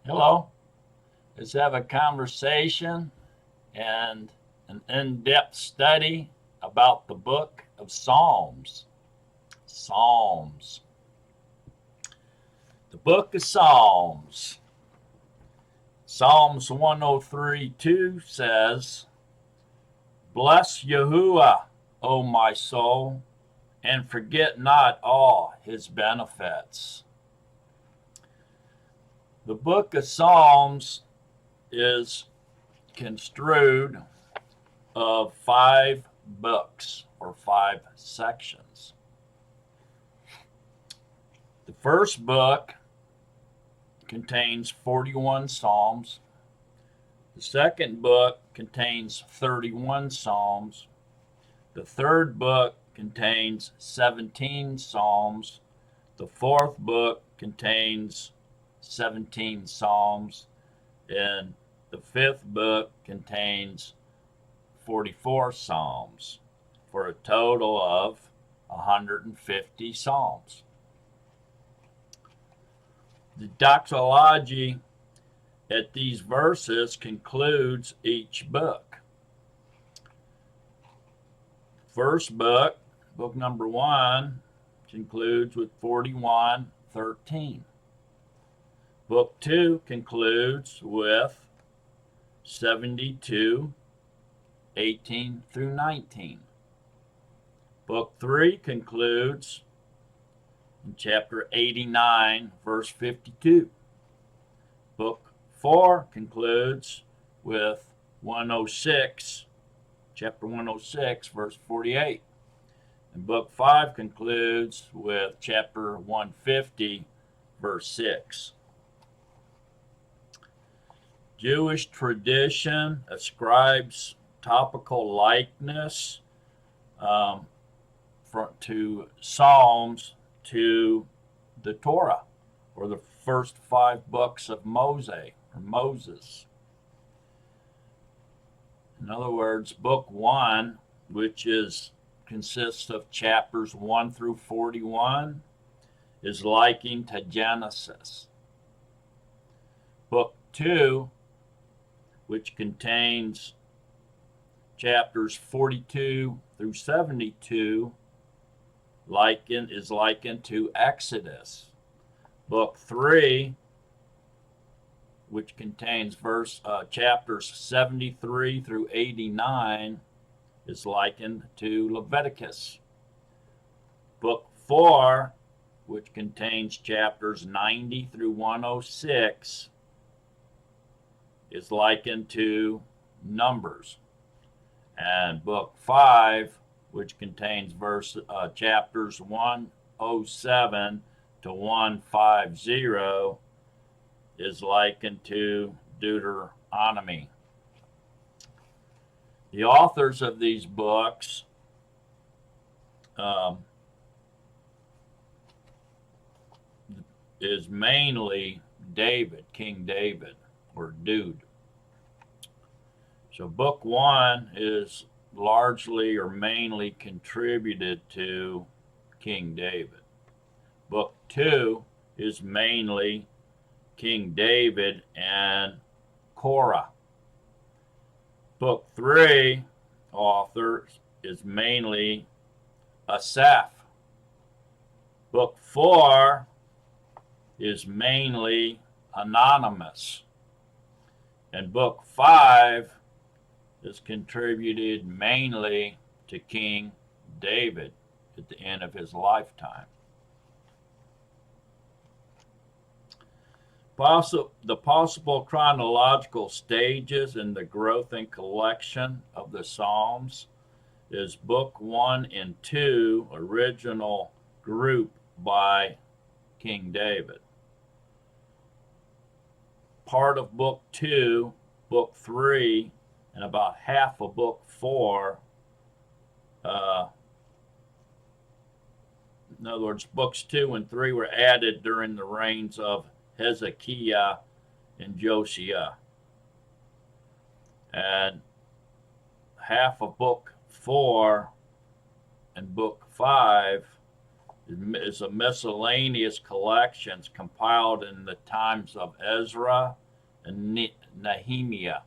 Hello. Let's have a conversation and an in-depth study about the book of Psalms. Psalms. The book of Psalms. Psalms 103:2 says, Bless Yahuah, O my soul, and forget not all his benefits. The book of Psalms is construed of 5 books or 5 sections. The first book contains 41 Psalms. The second book contains 31 Psalms. The third book contains 17 Psalms. The fourth book contains 17 Psalms. And the fifth book contains 44 Psalms for a total of 150 Psalms. The doxology at these verses concludes each book. First book, book number 1, concludes with 41:13. Book 2 concludes with 72:18 through 19. Book 3 concludes in chapter 89, verse 52. Book 4 concludes with 106, chapter 106, verse 48. And book 5 concludes with chapter 150, verse 6. Jewish tradition ascribes topical likeness to Psalms to the Torah, or the first 5 books of Moses. In other words, book 1, which consists of chapters 1 through 41, is likened to Genesis. Book 2, which contains chapters 42 through 72, is likened to Exodus. Book 3, which contains chapters 73 through 89, is likened to Leviticus. Book 4, which contains chapters 90 through 106, is likened to Numbers. And book 5, which contains chapters 107 to 150, is likened to Deuteronomy. The authors of these books is mainly King David, or Dude. So book 1 is largely or mainly contributed to King David. Book 2 is mainly King David and Korah. Book 3 author is mainly Asaph. Book 4 is mainly anonymous. And book 5 is contributed mainly to King David at the end of his lifetime. The possible chronological stages in the growth and collection of the Psalms is book 1 and 2, original group by King David. Part of book 2, book 3, and about half of book 4, in other words, books 2 and 3 were added during the reigns of Hezekiah and Josiah. And half of book 4 and book 5 is a miscellaneous collections compiled in the times of Ezra and Nehemiah.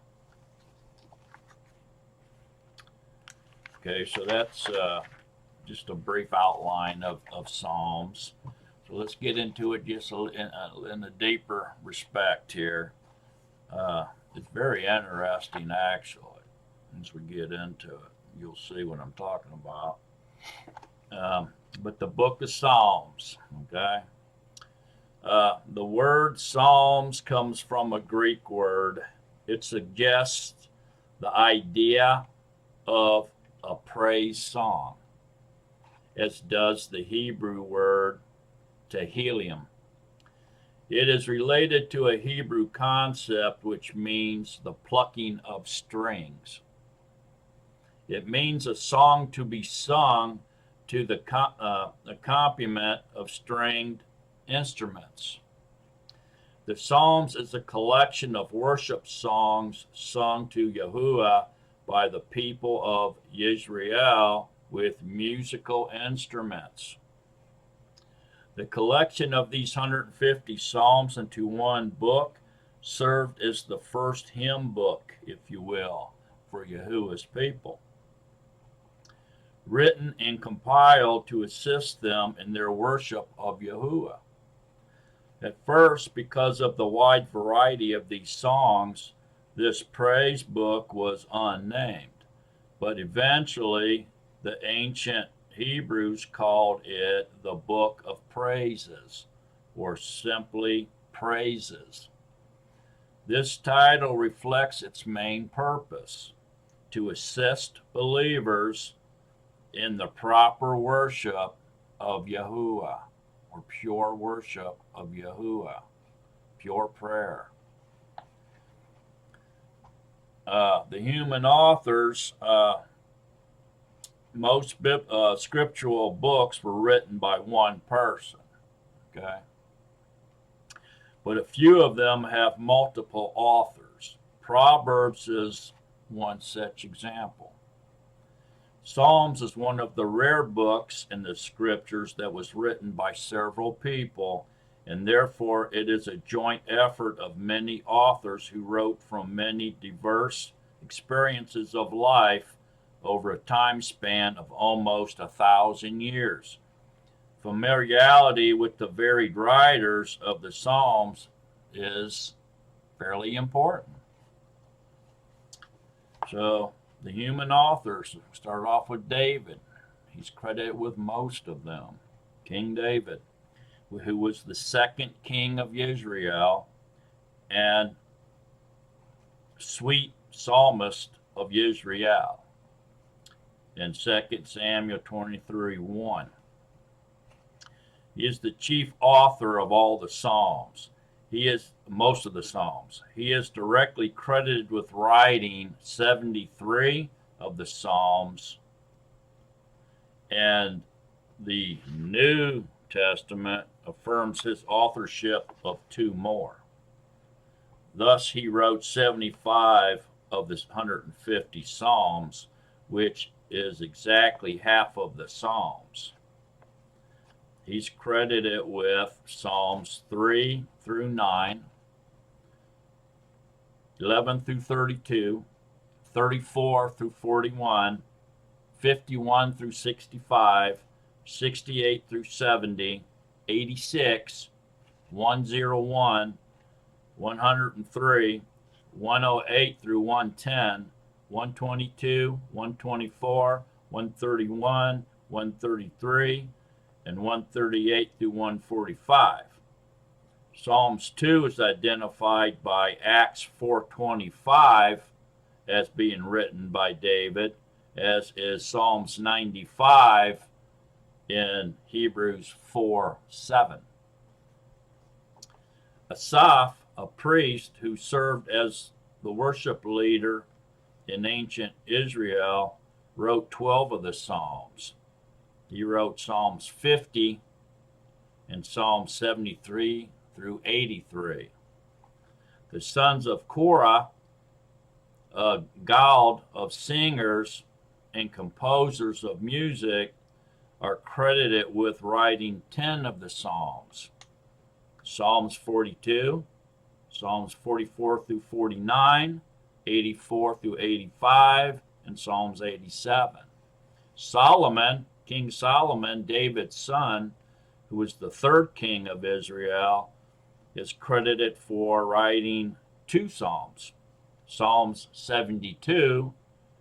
Okay, so that's just a brief outline of Psalms. So let's get into it just in a deeper respect here. It's very interesting, actually. As we get into it, you'll see what I'm talking about. But the book of Psalms, okay? The word Psalms comes from a Greek word. It suggests the idea of a praise song, as does the Hebrew word Tehillim. It is related to a Hebrew concept which means the plucking of strings. It means a song to be sung to the accompaniment of stringed instruments. The Psalms is a collection of worship songs sung to Yahuah by the people of Israel with musical instruments. The collection of these 150 Psalms into one book served as the first hymn book, if you will, for Yahuah's people, written and compiled to assist them in their worship of Yahuah. At first, because of the wide variety of these songs, this praise book was unnamed, but eventually the ancient Hebrews called it the Book of Praises, or simply Praises. This title reflects its main purpose: to assist believers in the proper worship of Yahuah, or pure worship of Yahuah, pure prayer. The human authors, most scriptural books were written by one person, okay? But a few of them have multiple authors. Proverbs is one such example. Psalms is one of the rare books in the scriptures that was written by several people, and therefore it is a joint effort of many authors who wrote from many diverse experiences of life over a time span of almost 1,000 years. Familiarity with the varied writers of the Psalms is fairly important. So, the human authors start off with David. He's credited with most of them. King David, who was the second king of Israel and sweet psalmist of Israel in 2 Samuel 23:1. He is the chief author of all the Psalms. He is most of the Psalms. He is directly credited with writing 73 of the Psalms, and the New Testament affirms his authorship of 2 more. Thus, he wrote 75 of the 150 Psalms, which is exactly half of the Psalms. He's credited with Psalms 3 through 9, 11 through 32, 34 through 41, 51 through 65, 68 through 70, 86, 101, 103, 108 through 110, 122, 124, 131, 133, and 138 through 145. Psalms 2 is identified by Acts 4:25 as being written by David, as is Psalms 95 in Hebrews 4:7. Asaph, a priest who served as the worship leader in ancient Israel, wrote 12 of the Psalms. He wrote Psalms 50 and Psalms 73 through 83. The sons of Korah, a guild of singers and composers of music, are credited with writing 10 of the Psalms. Psalms 42, Psalms 44 through 49, 84 through 85, and Psalms 87. Solomon, King Solomon, David's son, who was the third king of Israel, is credited for writing 2 Psalms, Psalms 72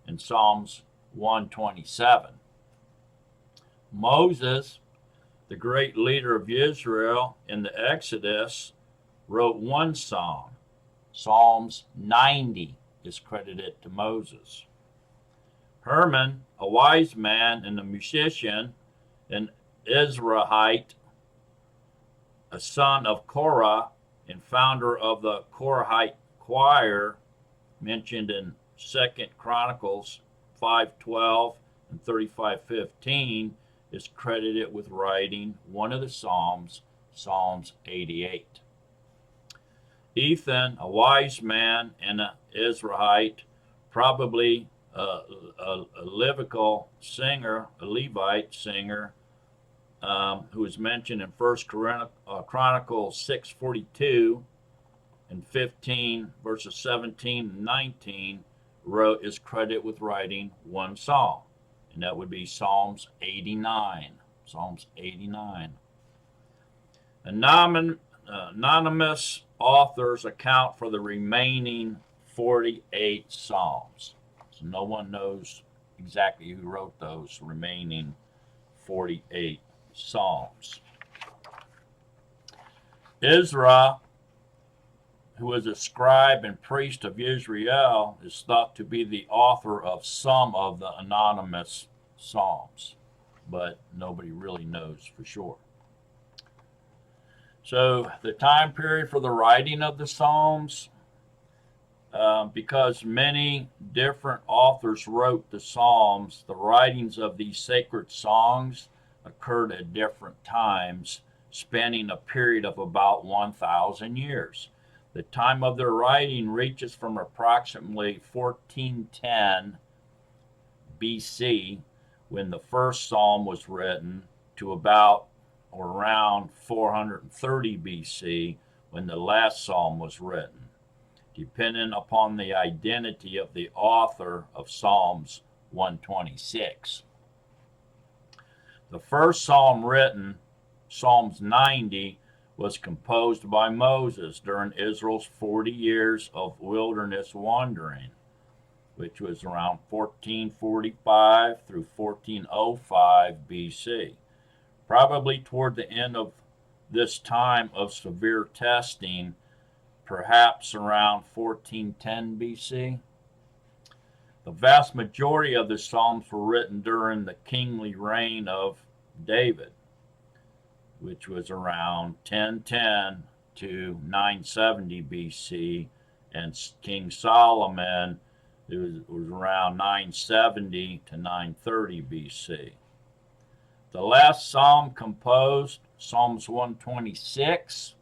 and Psalms 127. Moses, the great leader of Israel in the Exodus, wrote 1 psalm. Psalms 90 is credited to Moses. Herman, a wise man and a musician, an Israelite, a son of Korah and founder of the Korahite choir, mentioned in 2 Chronicles 5:12 and 35:15, is credited with writing one of the Psalms, Psalms 88. Ethan, a wise man and an Israelite, probably a Levitical singer, a Levite singer, who is mentioned in 1 Chronicles 6:42 and 15, verses 17 and 19, is credited with writing 1 psalm, and that would be Psalms 89. Psalms 89. Anonymous authors account for the remaining 48 psalms. So no one knows exactly who wrote those remaining 48 psalms. Ezra, who was a scribe and priest of Israel, is thought to be the author of some of the anonymous psalms, but nobody really knows for sure. So the time period for the writing of the Psalms, because many different authors wrote the Psalms, the writings of these sacred songs occurred at different times, spanning a period of about 1,000 years. The time of their writing reaches from approximately 1410 BC, when the first psalm was written, to about or around 430 BC, when the last psalm was written, depending upon the identity of the author of Psalms 126. The first psalm written, Psalms 90, was composed by Moses during Israel's 40 years of wilderness wandering, which was around 1445 through 1405 BC. Probably toward the end of this time of severe testing, perhaps around 1410 BC. The vast majority of the Psalms were written during the kingly reign of David, which was around 1010 to 970 BC, and King Solomon, it was around 970 to 930 BC. The last psalm composed, Psalms 126,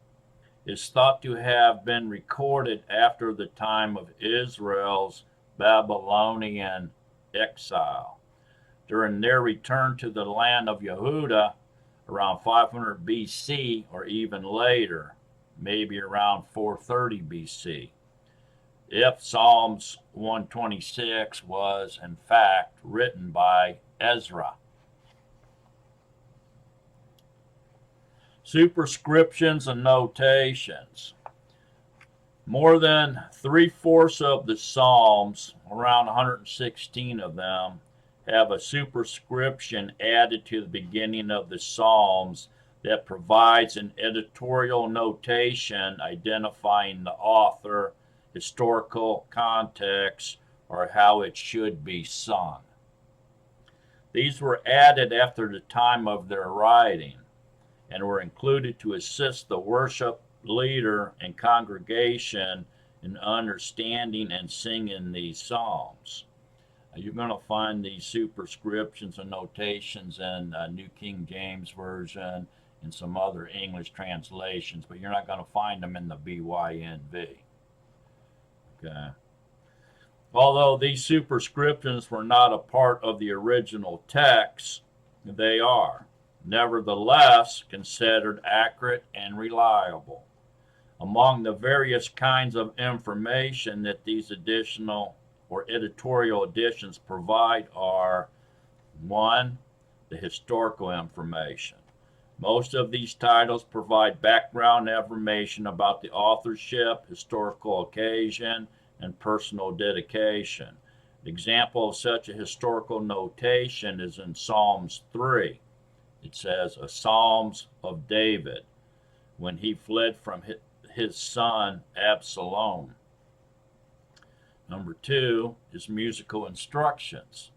is thought to have been recorded after the time of Israel's Babylonian exile. During their return to the land of Yahudah, around 500 BC or even later, maybe around 430 BC, if Psalms 126 was in fact written by Ezra. Superscriptions and notations. More than 3/4 of the Psalms, around 116 of them, have a superscription added to the beginning of the Psalms that provides an editorial notation identifying the author, historical context, or how it should be sung. These were added after the time of their writing and were included to assist the worship leader and congregation in understanding and singing these psalms. You're going to find these superscriptions and notations in New King James Version and some other English translations, but you're not going to find them in the BYNV. Okay. Although these superscriptions were not a part of the original text, they are, nevertheless, considered accurate and reliable. Among the various kinds of information that these additional or editorial additions provide are: 1. The historical information. Most of these titles provide background information about the authorship, historical occasion, and personal dedication. An example of such a historical notation is in Psalms 3. It says, "A Psalms of David, when he fled from his son Absalom." Number 2 is musical instructions.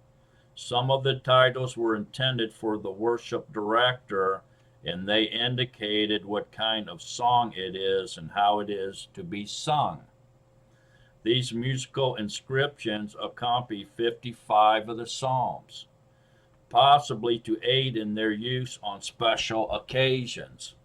Some of the titles were intended for the worship director, and they indicated what kind of song it is and how it is to be sung. These musical inscriptions accompany 55 of the Psalms, possibly to aid in their use on special occasions.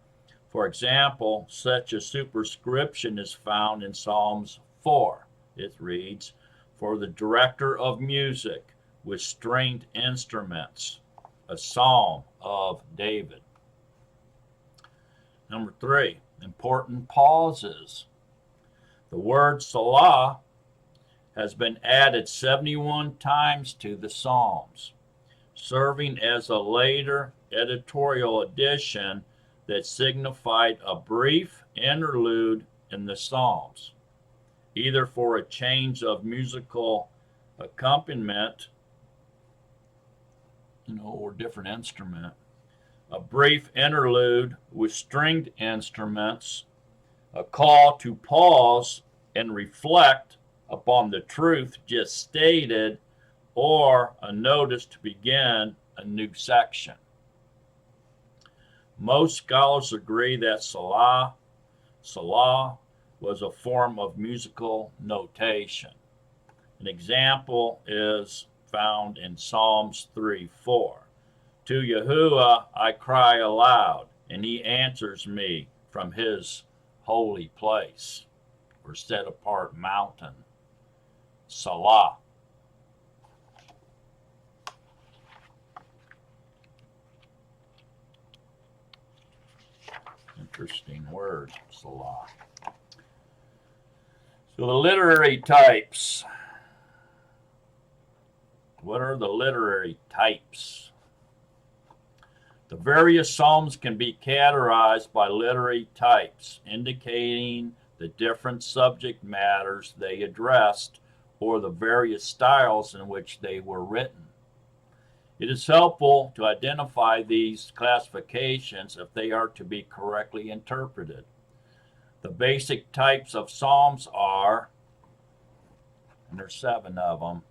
For example, such a superscription is found in Psalms 4. It reads, "For the director of music with stringed instruments, a psalm of David." Number 3, important pauses. The word Salah has been added 71 times to the Psalms, serving as a later editorial addition that signified a brief interlude in the Psalms, either for a change of musical accompaniment, or different instrument, a brief interlude with stringed instruments, a call to pause and reflect upon the truth just stated, or a notice to begin a new section. Most scholars agree that Salah was a form of musical notation. An example is found in Psalms 3:4. "To Yahuah I cry aloud, and he answers me from his holy place," or set apart mountain. Salah. Interesting word, Salah. So the literary types. What are the literary types? The various psalms can be categorized by literary types, indicating the different subject matters they addressed or the various styles in which they were written. It is helpful to identify these classifications if they are to be correctly interpreted. The basic types of psalms are, and there's 7 of them.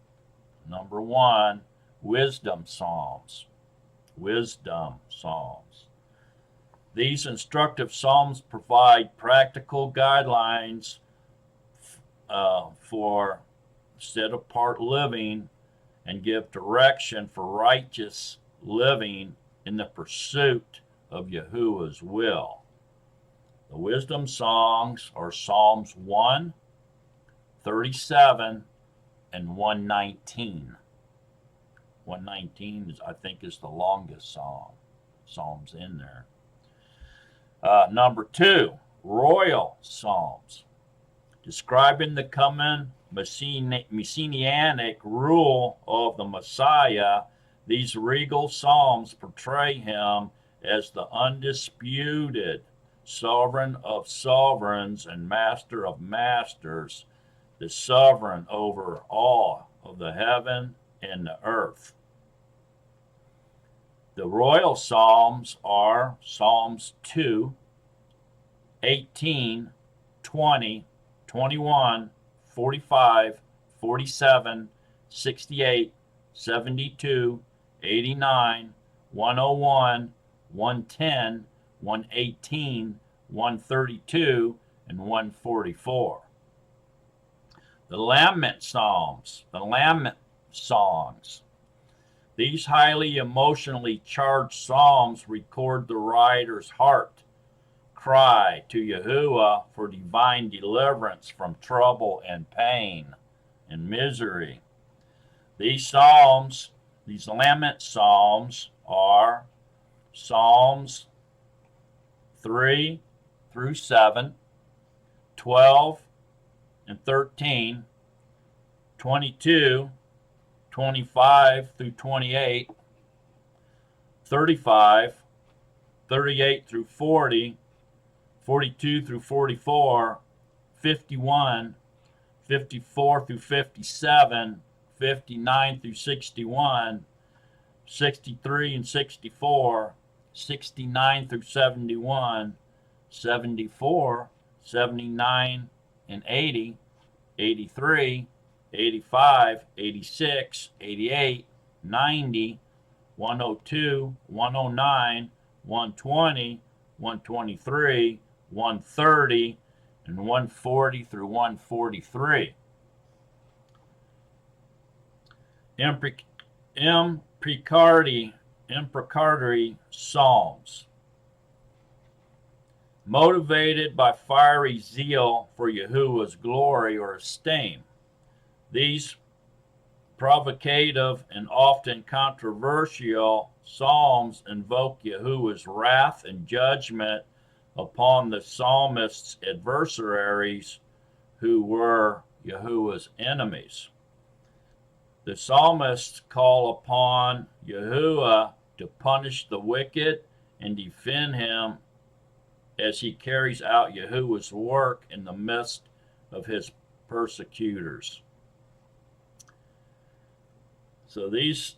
Number 1, wisdom psalms. Wisdom psalms. These instructive psalms provide practical guidelines for set-apart living and give direction for righteous living in the pursuit of Yahuwah's will. The wisdom songs are Psalms 1, 37, and 119. 119 I think is the longest psalms in there. Number 2, royal psalms, describing the coming messianic rule of the Messiah. These regal psalms portray him as the undisputed sovereign of sovereigns and master of masters, the sovereign over all of the heaven and the earth. The royal psalms are Psalms 2, 18, 20, 21, 45, 47, 68, 72, 89, 101, 110, 118, 132, and 144. The lament psalms, the lament songs. These highly emotionally charged psalms record the writer's heart cry to Yahuwah for divine deliverance from trouble and pain and misery. These lament psalms, are Psalms 3 through 7, 12 and 13, 22, 25 through 28, 35, 38 through 40, 42 through 44, 51, 54 through 57, 59 through 61, 63 and 64, 69 through 71, 74, 79 and 80, 83, 85, 86, 88, 90, 102, 109, 120, 123, 130, and 140 through 143. Imprecatory Psalms. Motivated by fiery zeal for Yahuwah's glory or esteem. These provocative and often controversial psalms invoke Yahuwah's wrath and judgment upon the psalmist's adversaries who were Yahuwah's enemies. The psalmists call upon Yahuwah to punish the wicked and defend him as he carries out Yahuwah's work in the midst of his persecutors. So these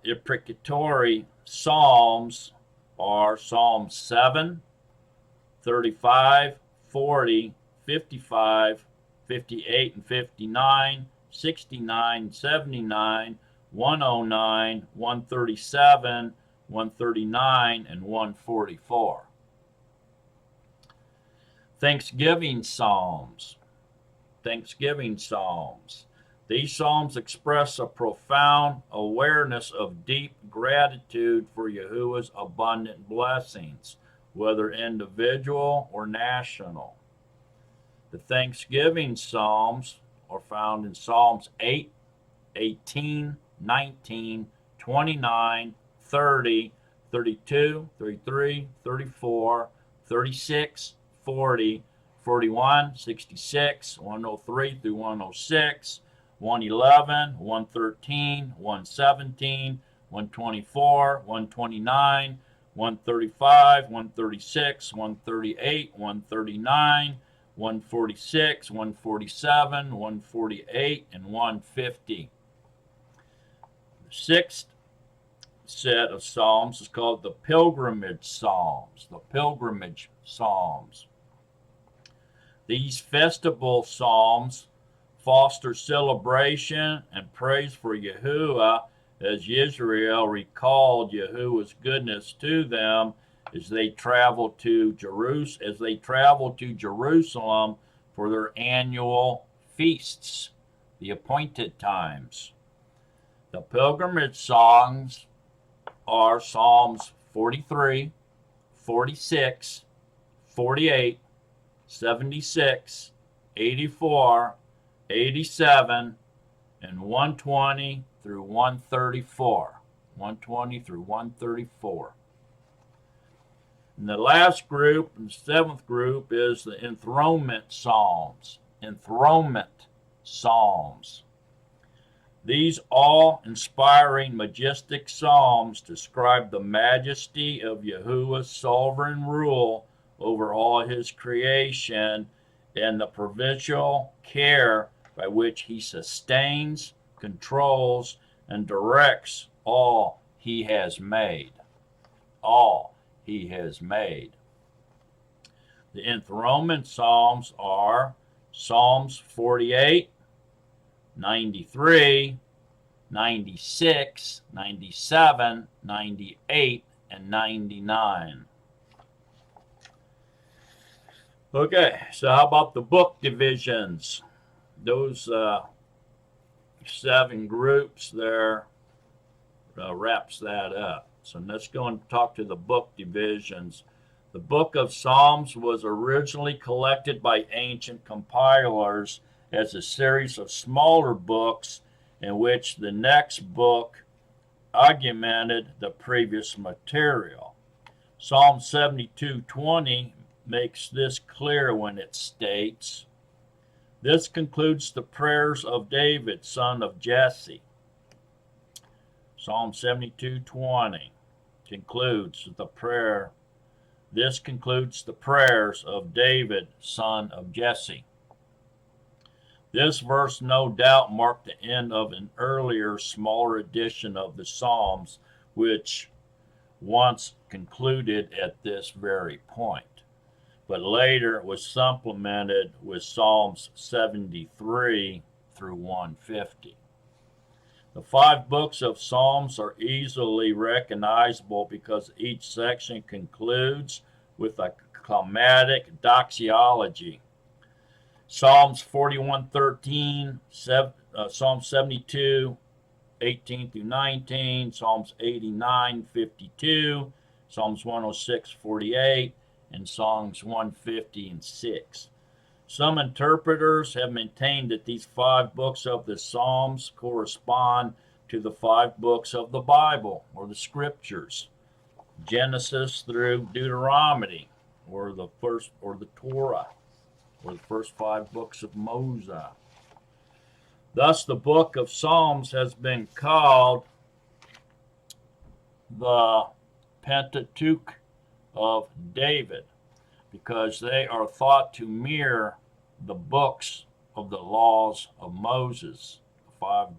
imprecatory psalms are Psalms 7, 35, 40, 55, 58 and 59, 69, 79, 109, 137, 139, and 144. Thanksgiving Psalms. Thanksgiving Psalms. These psalms express a profound awareness of deep gratitude for Yahuwah's abundant blessings, whether individual or national. The Thanksgiving Psalms are found in Psalms 8, 18, 19, 29, 30, 32, 33, 34, 36, 40, 41, 66, 103 through 106, 111, 113, 117, 124, 129, 135, 136, 138, 139, 146, 147, 148, and 150. The sixth set of psalms is called the Pilgrimage Psalms. The Pilgrimage Psalms. These festival psalms foster celebration and praise for Yahuwah as Israel recalled Yahuwah's goodness to them as they traveled to Jerusalem for their annual feasts, the appointed times. The pilgrimage songs are Psalms 43, 46, 48, 76, 84, 87, and 120 through 134. 120 through 134. And the last group, and the seventh group, is the enthronement psalms. Enthronement psalms. These awe-inspiring, majestic psalms describe the majesty of Yahuwah's sovereign rule over all his creation and the providential care by which he sustains, controls, and directs all he has made. All he has made. The enthronement psalms are Psalms 48, 93, 96, 97, 98, and 99. Okay, so how about the book divisions? Those 7 groups there wraps that up. So let's go and talk to the book divisions. The book of Psalms was originally collected by ancient compilers as a series of smaller books in which the next book augmented the previous material. Psalm 72:20 makes this clear when it states, "This concludes the prayers of David, son of Jesse." Psalm 72:20 concludes the prayer. This concludes the prayers of David, son of Jesse. This verse no doubt marked the end of an earlier, smaller edition of the Psalms, which once concluded at this very point, but later was supplemented with Psalms 73 through 150. The 5 books of Psalms are easily recognizable because each section concludes with a climactic doxology. Psalms 41:13, Psalm 72, 18 through 19, Psalms 89:52, Psalms 106:48, and Psalms 150:6. Some interpreters have maintained that these 5 books of the Psalms correspond to the 5 books of the Bible, or the Scriptures, Genesis through Deuteronomy, or the Torah, or the first 5 books of Moses. Thus, the book of Psalms has been called the Pentateuch of David, because they are thought to mirror the books of the laws of Moses. The 5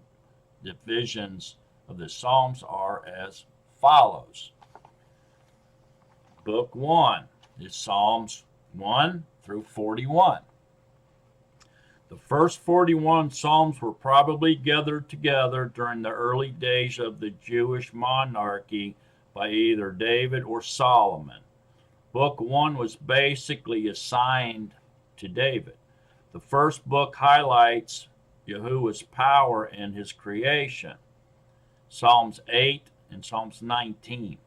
divisions of the Psalms are as follows. Book 1 is Psalms 1 through 41. The first 41 Psalms were probably gathered together during the early days of the Jewish monarchy by either David or Solomon. Book 1 was basically assigned to David. The first book highlights Yahuah's power in his creation, Psalms 8 and Psalms 19,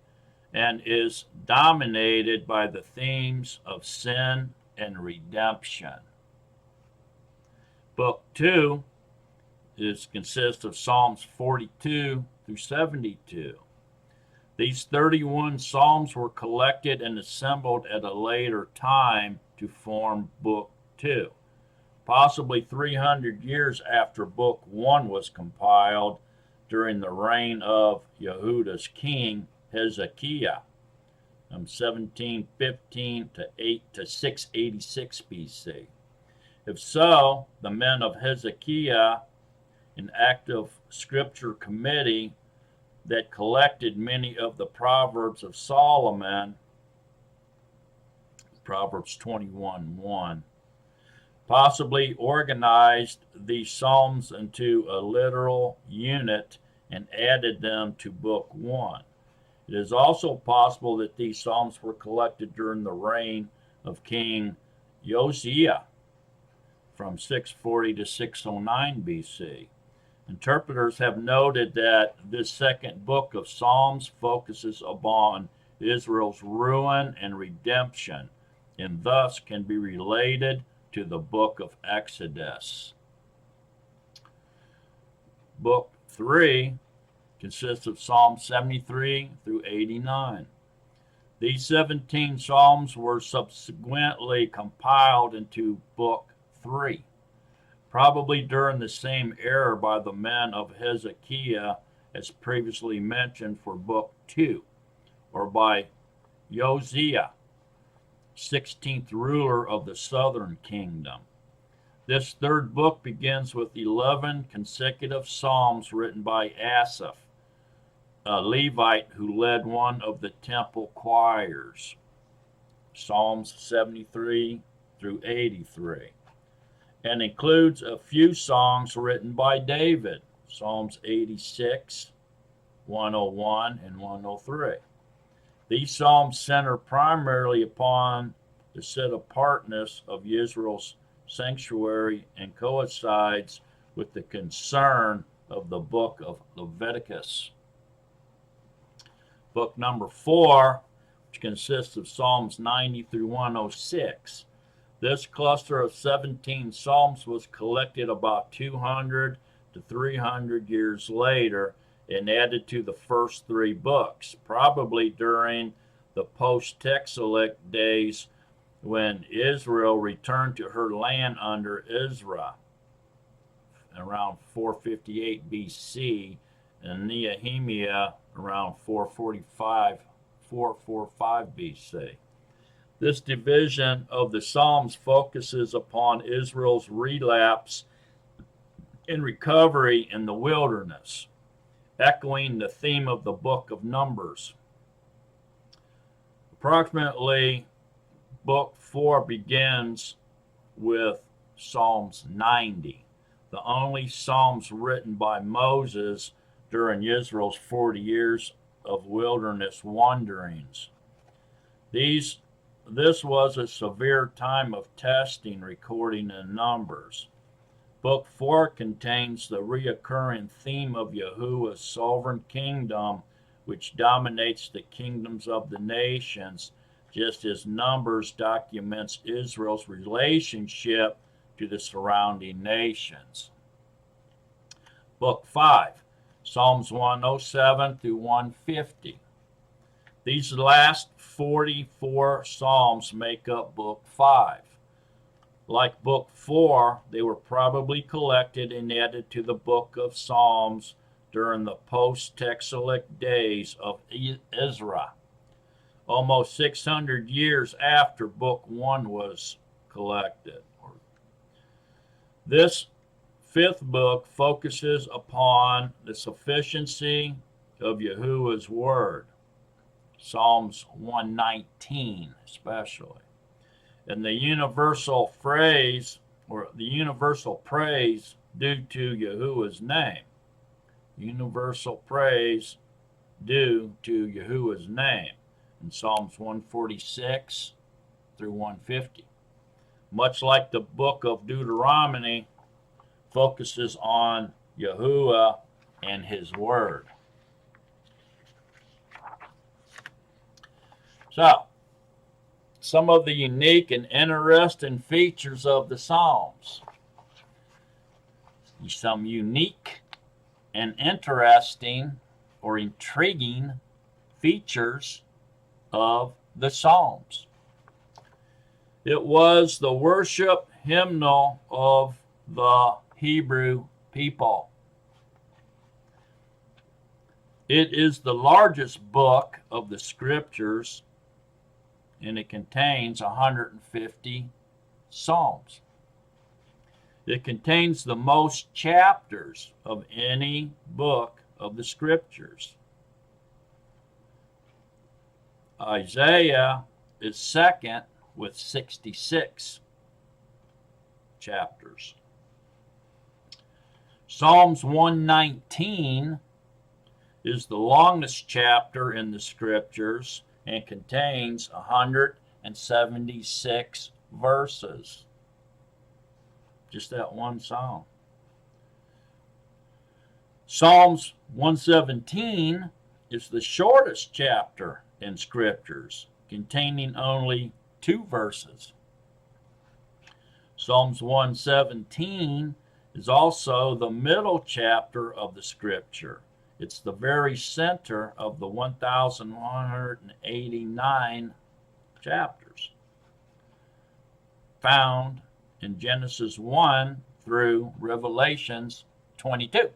and is dominated by the themes of sin and redemption. Book 2 consists of Psalms 42 through 72. These 31 Psalms were collected and assembled at a later time to form Book 2, possibly 300 years after Book 1 was compiled during the reign of Yahuah's king Hezekiah, from 1715 to 686 BC. If so, the men of Hezekiah, an active scripture committee that collected many of the Proverbs of Solomon, Proverbs 21:1, possibly organized these Psalms into a literal unit and added them to Book 1. It is also possible that these Psalms were collected during the reign of King Josiah from 640 to 609 BC. Interpreters have noted that this second book of Psalms focuses upon Israel's ruin and redemption, and thus can be related to the book of Exodus. Book 3 consists of Psalms 73 through 89. These 17 Psalms were subsequently compiled into Book 3, probably during the same era by the men of Hezekiah as previously mentioned for Book 2, or by Josiah, 16th ruler of the southern kingdom. This third book begins with 11 consecutive psalms written by Asaph, a Levite who led one of the temple choirs, Psalms 73 through 83, and includes a few songs written by David, Psalms 86, 101, and 103. These psalms center primarily upon the set-apartness of Israel's sanctuary and coincides with the concern of the book of Leviticus. Book number 4, which consists of Psalms 90 through 106. This cluster of 17 psalms was collected about 200 to 300 years later and added to the first 3 books, probably during the post-Exilic days when Israel returned to her land under Ezra around 458 BC and Nehemiah around 445 BC. This division of the Psalms focuses upon Israel's relapse and recovery in the wilderness, echoing the theme of the book of Numbers. Approximately Book 4 begins with Psalms 90, the only Psalms written by Moses during Israel's 40 years of wilderness wanderings. This was a severe time of testing, recording in Numbers. Book 4 contains the recurring theme of Yahuah's sovereign kingdom, which dominates the kingdoms of the nations, just as Numbers documents Israel's relationship to the surrounding nations. Book 5, Psalms 107 through 150. These last 44 Psalms make up Book 5. Like Book 4, they were probably collected and added to the Book of Psalms during the post-Exilic days of Ezra, almost 600 years after Book 1 was collected. This 5th book focuses upon the sufficiency of Yahuah's word, Psalms 119 especially, and the universal praise due to Yahuah's name. Universal praise due to Yahuah's name in Psalms 146 through 150. Much like the book of Deuteronomy focuses on Yahuah and his word. So, some of the unique and interesting features of the Psalms. Some unique and interesting or intriguing features of the Psalms. It was the worship hymnal of the Hebrew people. It is the largest book of the scriptures, and it contains 150 psalms. It contains the most chapters of any book of the scriptures. Isaiah is second with 66 chapters. Psalms 119 is the longest chapter in the scriptures and contains 176 verses. Just that one psalm. Psalms 117 is the shortest chapter in scriptures, containing only 2 verses. Psalms 117 is also the middle chapter of the scripture. It's the very center of the 1,189 chapters found in Genesis 1 through Revelations 22.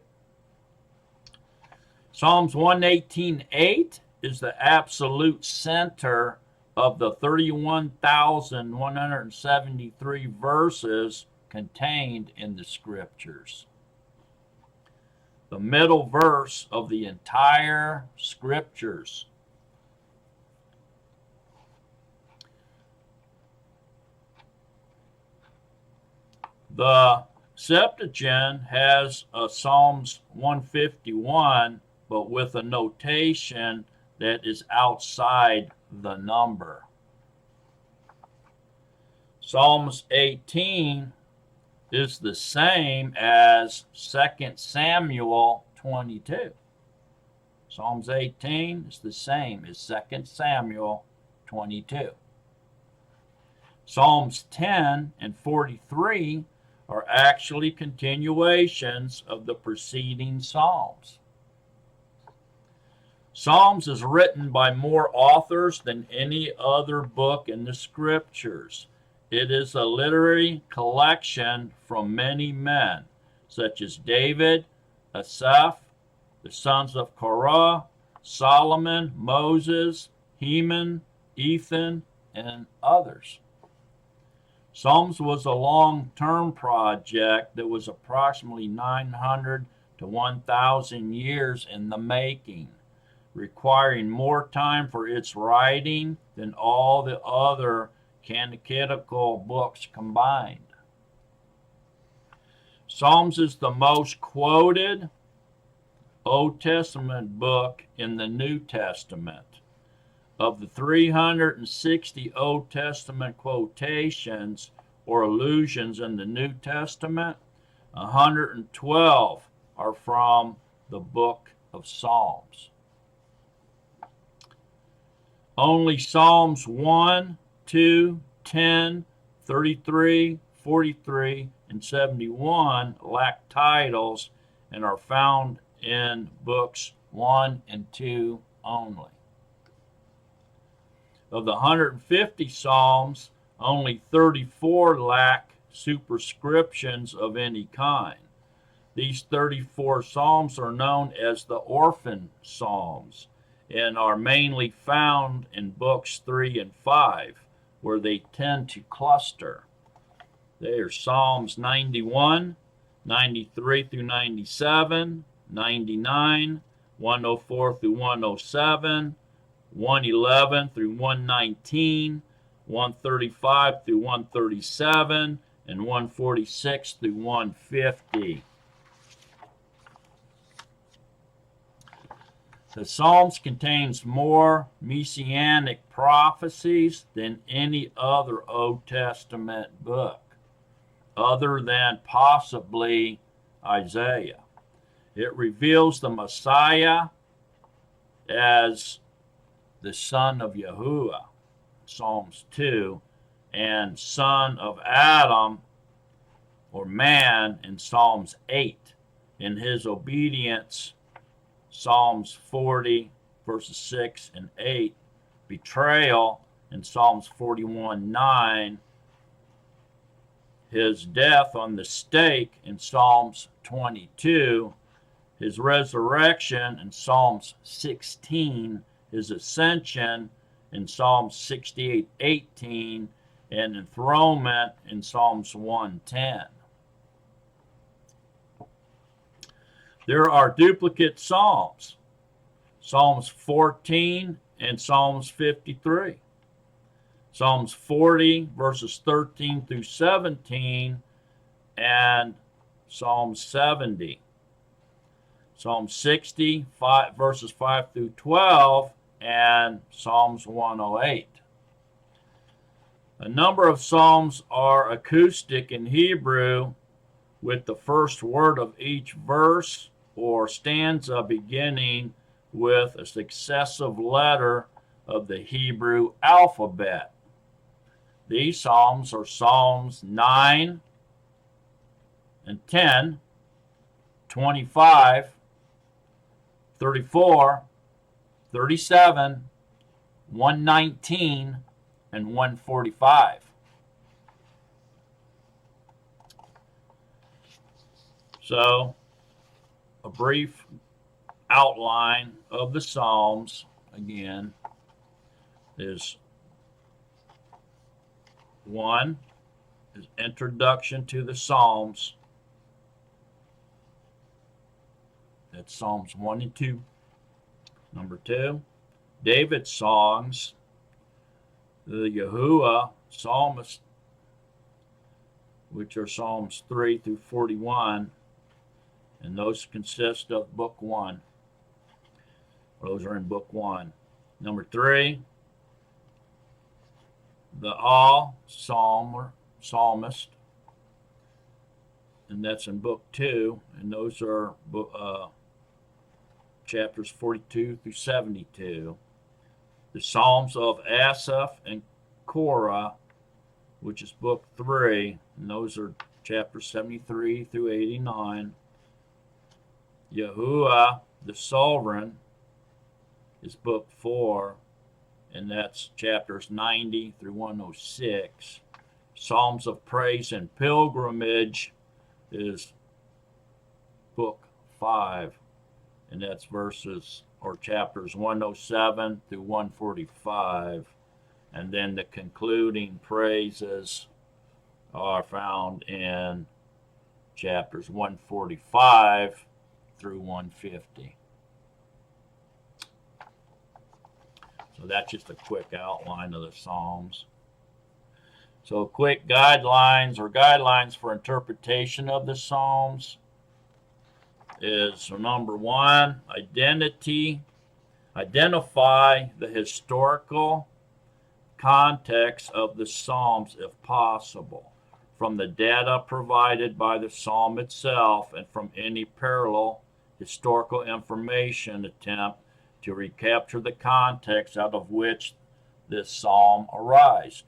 Psalms 118:8 is the absolute center of the 31,173 verses contained in the scriptures. The middle verse of the entire scriptures. The Septuagint has a Psalms 151, but with a notation that is outside the number. Psalms 18 is the same as 2 Samuel 22. Psalms 18 is the same as 2 Samuel 22. Psalms 10 and 43 are actually continuations of the preceding Psalms. Psalms is written by more authors than any other book in the scriptures. It is a literary collection from many men, such as David, Asaph, the sons of Korah, Solomon, Moses, Heman, Ethan, and others. Psalms was a long-term project that was approximately 900 to 1,000 years in the making, requiring more time for its writing than all the other canonical books combined. Psalms is the most quoted Old Testament book in the New Testament. Of the 360 Old Testament quotations or allusions in the New Testament, 112 are from the book of Psalms. Only Psalms 1, 2, 10, 33, 43, and 71 lack titles and are found in books 1 and 2 only. Of the 150 Psalms, only 34 lack superscriptions of any kind. These 34 Psalms are known as the Orphan Psalms and are mainly found in books 3 and 5, where they tend to cluster. They are Psalms 91, 93 through 97, 99, 104 through 107, 111 through 119, 135 through 137, and 146 through 150. The Psalms contains more messianic prophecies than any other Old Testament book, other than possibly Isaiah. It reveals the Messiah as the son of Yahuah, Psalms 2, and son of Adam, or man, in Psalms 8. In his obedience, Psalms 40, verses 6 and 8, betrayal in Psalms 41, 9, his death on the stake in Psalms 22, his resurrection in Psalms 16, his ascension in Psalms 68, 18, and enthronement in Psalms 110. There are duplicate Psalms, Psalms 14 and Psalms 53. Psalms 40, verses 13 through 17, and Psalm 70. Psalm 60, verses 5 through 12, and Psalms 108. A number of Psalms are acoustic in Hebrew, with the first word of each verse or stanza beginning with a successive letter of the Hebrew alphabet. These Psalms are Psalms 9 and 10, 25, 34, 37, 119, and 145. So, a brief outline of the Psalms, again, is one is introduction to the Psalms. That's Psalms 1 and 2. Number 2, David's songs, the Yahuah psalmist, which are Psalms 3 through 41, and those consist of book 1. Those are in book 1. Number 3, the psalmist, and that's in book 2, and those are chapters 42 through 72. The Psalms of Asaph and Korah, which is book 3, and those are chapters 73 through 89. Yahuah the Sovereign, is book 4, and that's chapters 90 through 106. Psalms of Praise and Pilgrimage is book 5, and that's verses or chapters 107 through 145. And then the concluding praises are found in chapters 145 through 150. So that's just a quick outline of the Psalms. So quick guidelines for interpretation of the Psalms is, so number 1, identify the historical context of the Psalms if possible, from the data provided by the Psalm itself and from any parallel historical information attempt to recapture the context out of which this Psalm arose.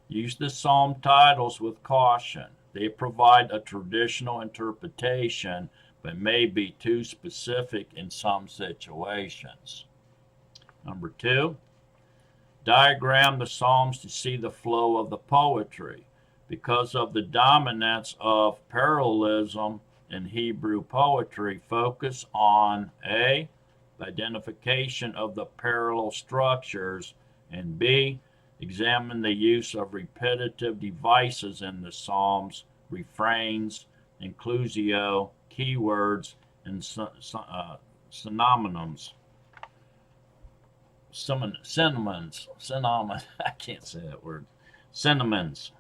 Use the Psalm titles with caution. They provide a traditional interpretation but may be too specific in some situations. Number 2, diagram the Psalms to see the flow of the poetry. Because of the dominance of parallelism in Hebrew poetry, focus on A, the identification of the parallel structures, and B, examine the use of repetitive devices in the Psalms, refrains, inclusio, keywords, and synonyms. I can't say that word. Synonyms.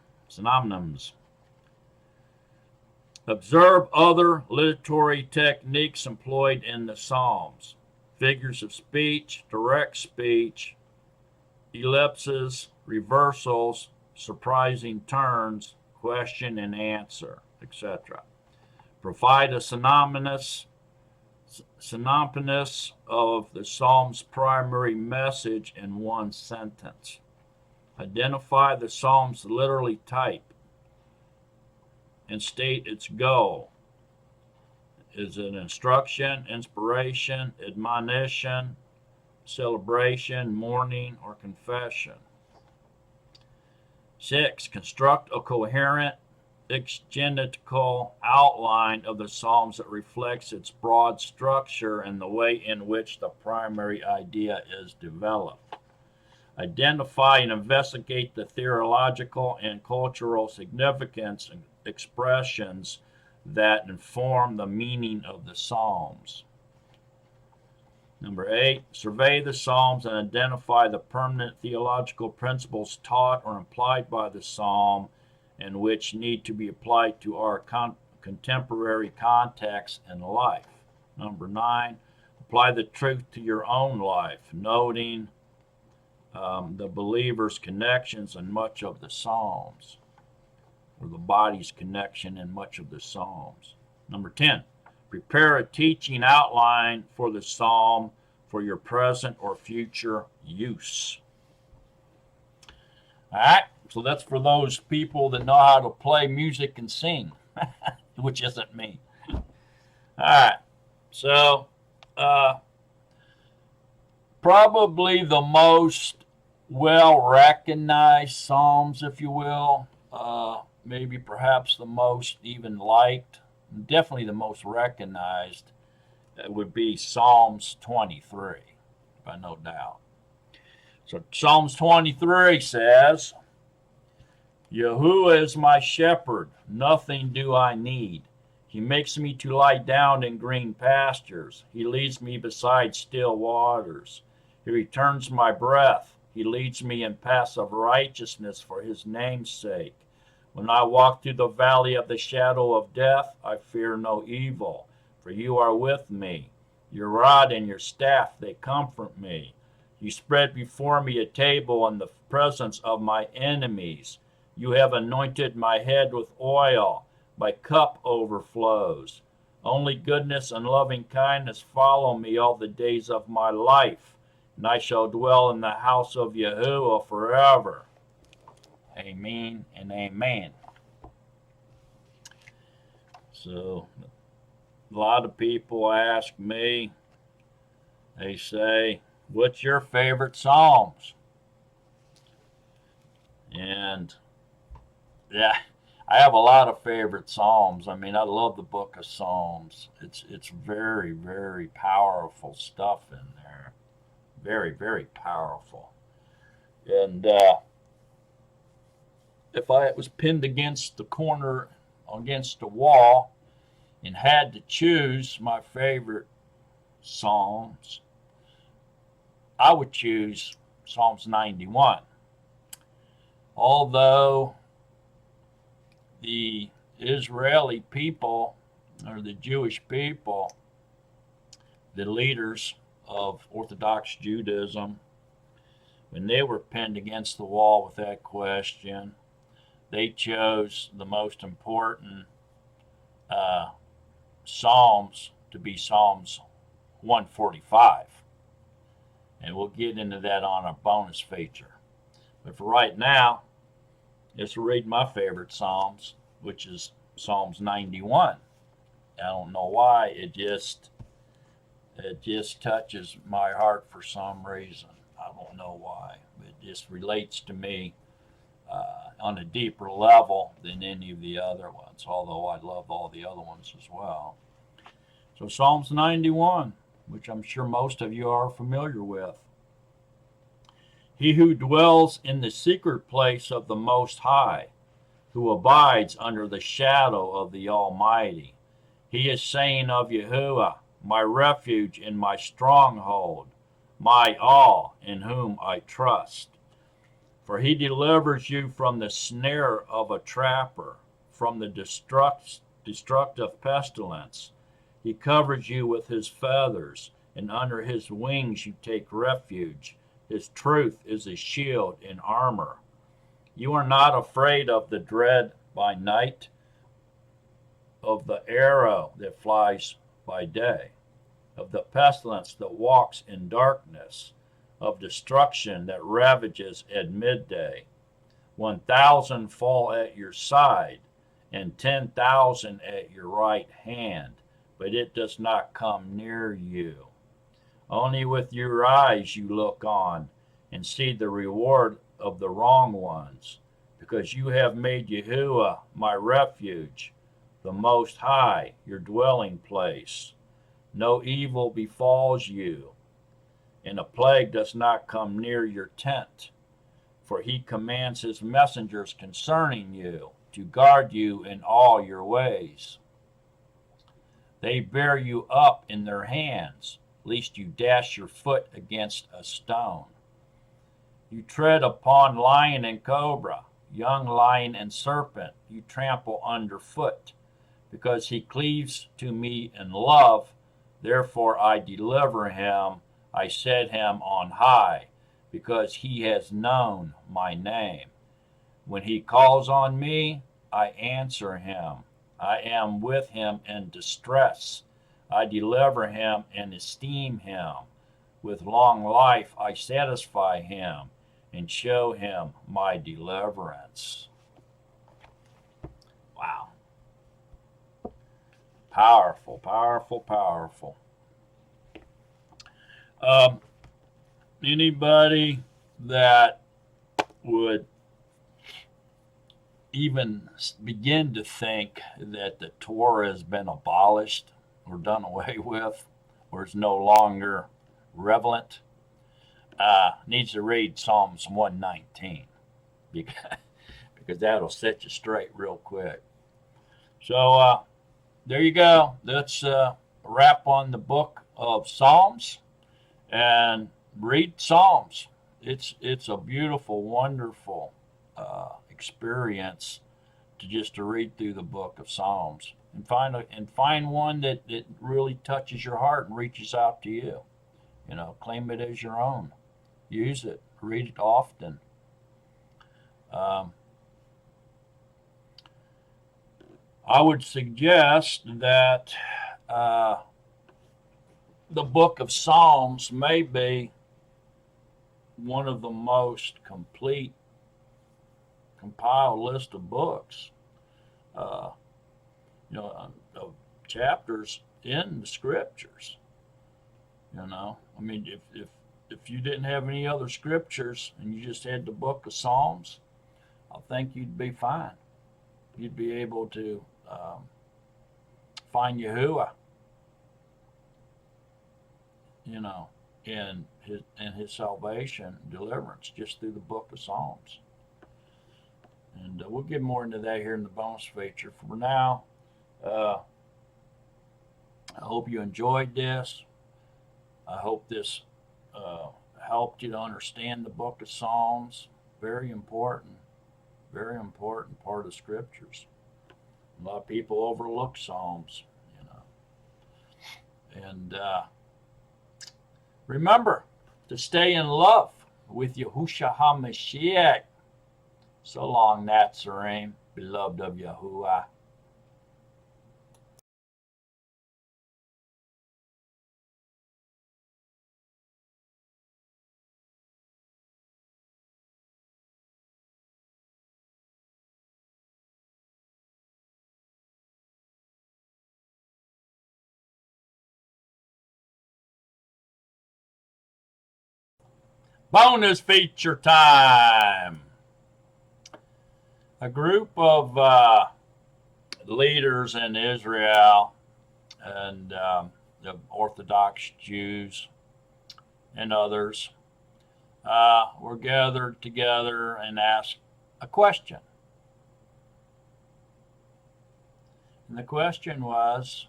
Observe other literary techniques employed in the Psalms. Figures of speech, direct speech, ellipses, reversals, surprising turns, question and answer, etc. Provide a synopsis of the Psalm's primary message in one sentence. Identify the Psalm's literary type and state its goal. Is it instruction, inspiration, admonition, celebration, mourning, or confession? 6. Construct a coherent exegetical outline of the Psalms that reflects its broad structure and the way in which the primary idea is developed. Identify and investigate the theological and cultural significance and expressions that inform the meaning of the Psalms. Number 8, survey the Psalms and identify the permanent theological principles taught or implied by the Psalm and which need to be applied to our contemporary context and life. Number 9, apply the truth to your own life, noting the believer's connections in much of the Psalms, or the body's connection in much of the Psalms. Number 10, prepare a teaching outline for the Psalm for your present or future use. All right, so that's for those people that know how to play music and sing, which isn't me. All right, so probably the most well-recognized Psalms, if you will, maybe perhaps the most even liked, definitely the most recognized, would be Psalms 23, by no doubt. So Psalms 23 says, Yahuah is my shepherd, nothing do I need. He makes me to lie down in green pastures. He leads me beside still waters. He returns my breath. He leads me in paths of righteousness for his name's sake. When I walk through the valley of the shadow of death, I fear no evil, for you are with me. Your rod and your staff, they comfort me. You spread before me a table in the presence of my enemies. You have anointed my head with oil. My cup overflows. Only goodness and loving kindness follow me all the days of my life, and I shall dwell in the house of Yahuah forever. Amen and amen. So, a lot of people ask me, they say, What's your favorite Psalms? And yeah, I have a lot of favorite Psalms. I mean, I love the book of Psalms. It's very, very powerful stuff in there. Very, very powerful. And if I was pinned against the corner, against the wall, and had to choose my favorite Psalms, I would choose Psalms 91. Although the Israeli people, or the Jewish people, the leaders of Orthodox Judaism, when they were pinned against the wall with that question, they chose the most important Psalms to be Psalms 145. And we'll get into that on a bonus feature. But for right now, let's read my favorite Psalms, which is Psalms 91. I don't know why, it just touches my heart for some reason. I don't know why. It just relates to me on a deeper level than any of the other ones, although I love all the other ones as well. So Psalms 91, which I'm sure most of you are familiar with. He who dwells in the secret place of the Most High, who abides under the shadow of the Almighty. He is saying of Yahuah, my refuge and my stronghold, my all in whom I trust. For he delivers you from the snare of a trapper, from the destructive pestilence. He covers you with his feathers, and under his wings you take refuge. His truth is a shield and armor. You are not afraid of the dread by night, of the arrow that flies by day, of the pestilence that walks in darkness, of destruction that ravages at midday. 1,000 fall at your side, and 10,000 at your right hand, but it does not come near you. Only with your eyes you look on and see the reward of the wrong ones, because you have made Yahuah my refuge, the Most High your dwelling place. No evil befalls you, and a plague does not come near your tent. For he commands his messengers concerning you to guard you in all your ways. They bear you up in their hands, lest you dash your foot against a stone. You tread upon lion and cobra, young lion and serpent you trample underfoot. Because he cleaves to me in love, therefore I deliver him. I set him on high, because he has known my name. When he calls on me, I answer him. I am with him in distress. I deliver him and esteem him. With long life I satisfy him and show him my deliverance. Wow. Powerful, powerful, powerful. Anybody that would even begin to think that the Torah has been abolished or done away with or is no longer relevant needs to read Psalms 119 because that'll set you straight real quick. So there you go. Let's wrap on the book of Psalms and read Psalms. It's a beautiful, wonderful experience to read through the book of Psalms and find one that really touches your heart and reaches out to you. You know, claim it as your own. Use it. Read it often. I would suggest that the book of Psalms may be one of the most complete compiled list of books, of chapters in the scriptures. I mean, if you didn't have any other scriptures and you just had the book of Psalms, I think you'd be fine. You'd be able to find Yahuah, in his salvation, deliverance, just through the book of Psalms. And we'll get more into that here in the bonus feature. For now, I hope you enjoyed this. I hope this helped you to understand the book of Psalms. Very important part of scriptures. A lot of people overlook Psalms, And remember to stay in love with Yahusha Mashiak. So long, Nazarene, beloved of Yahuah. Bonus feature time. A group of leaders in Israel and the Orthodox Jews and others were gathered together and asked a question. And the question was,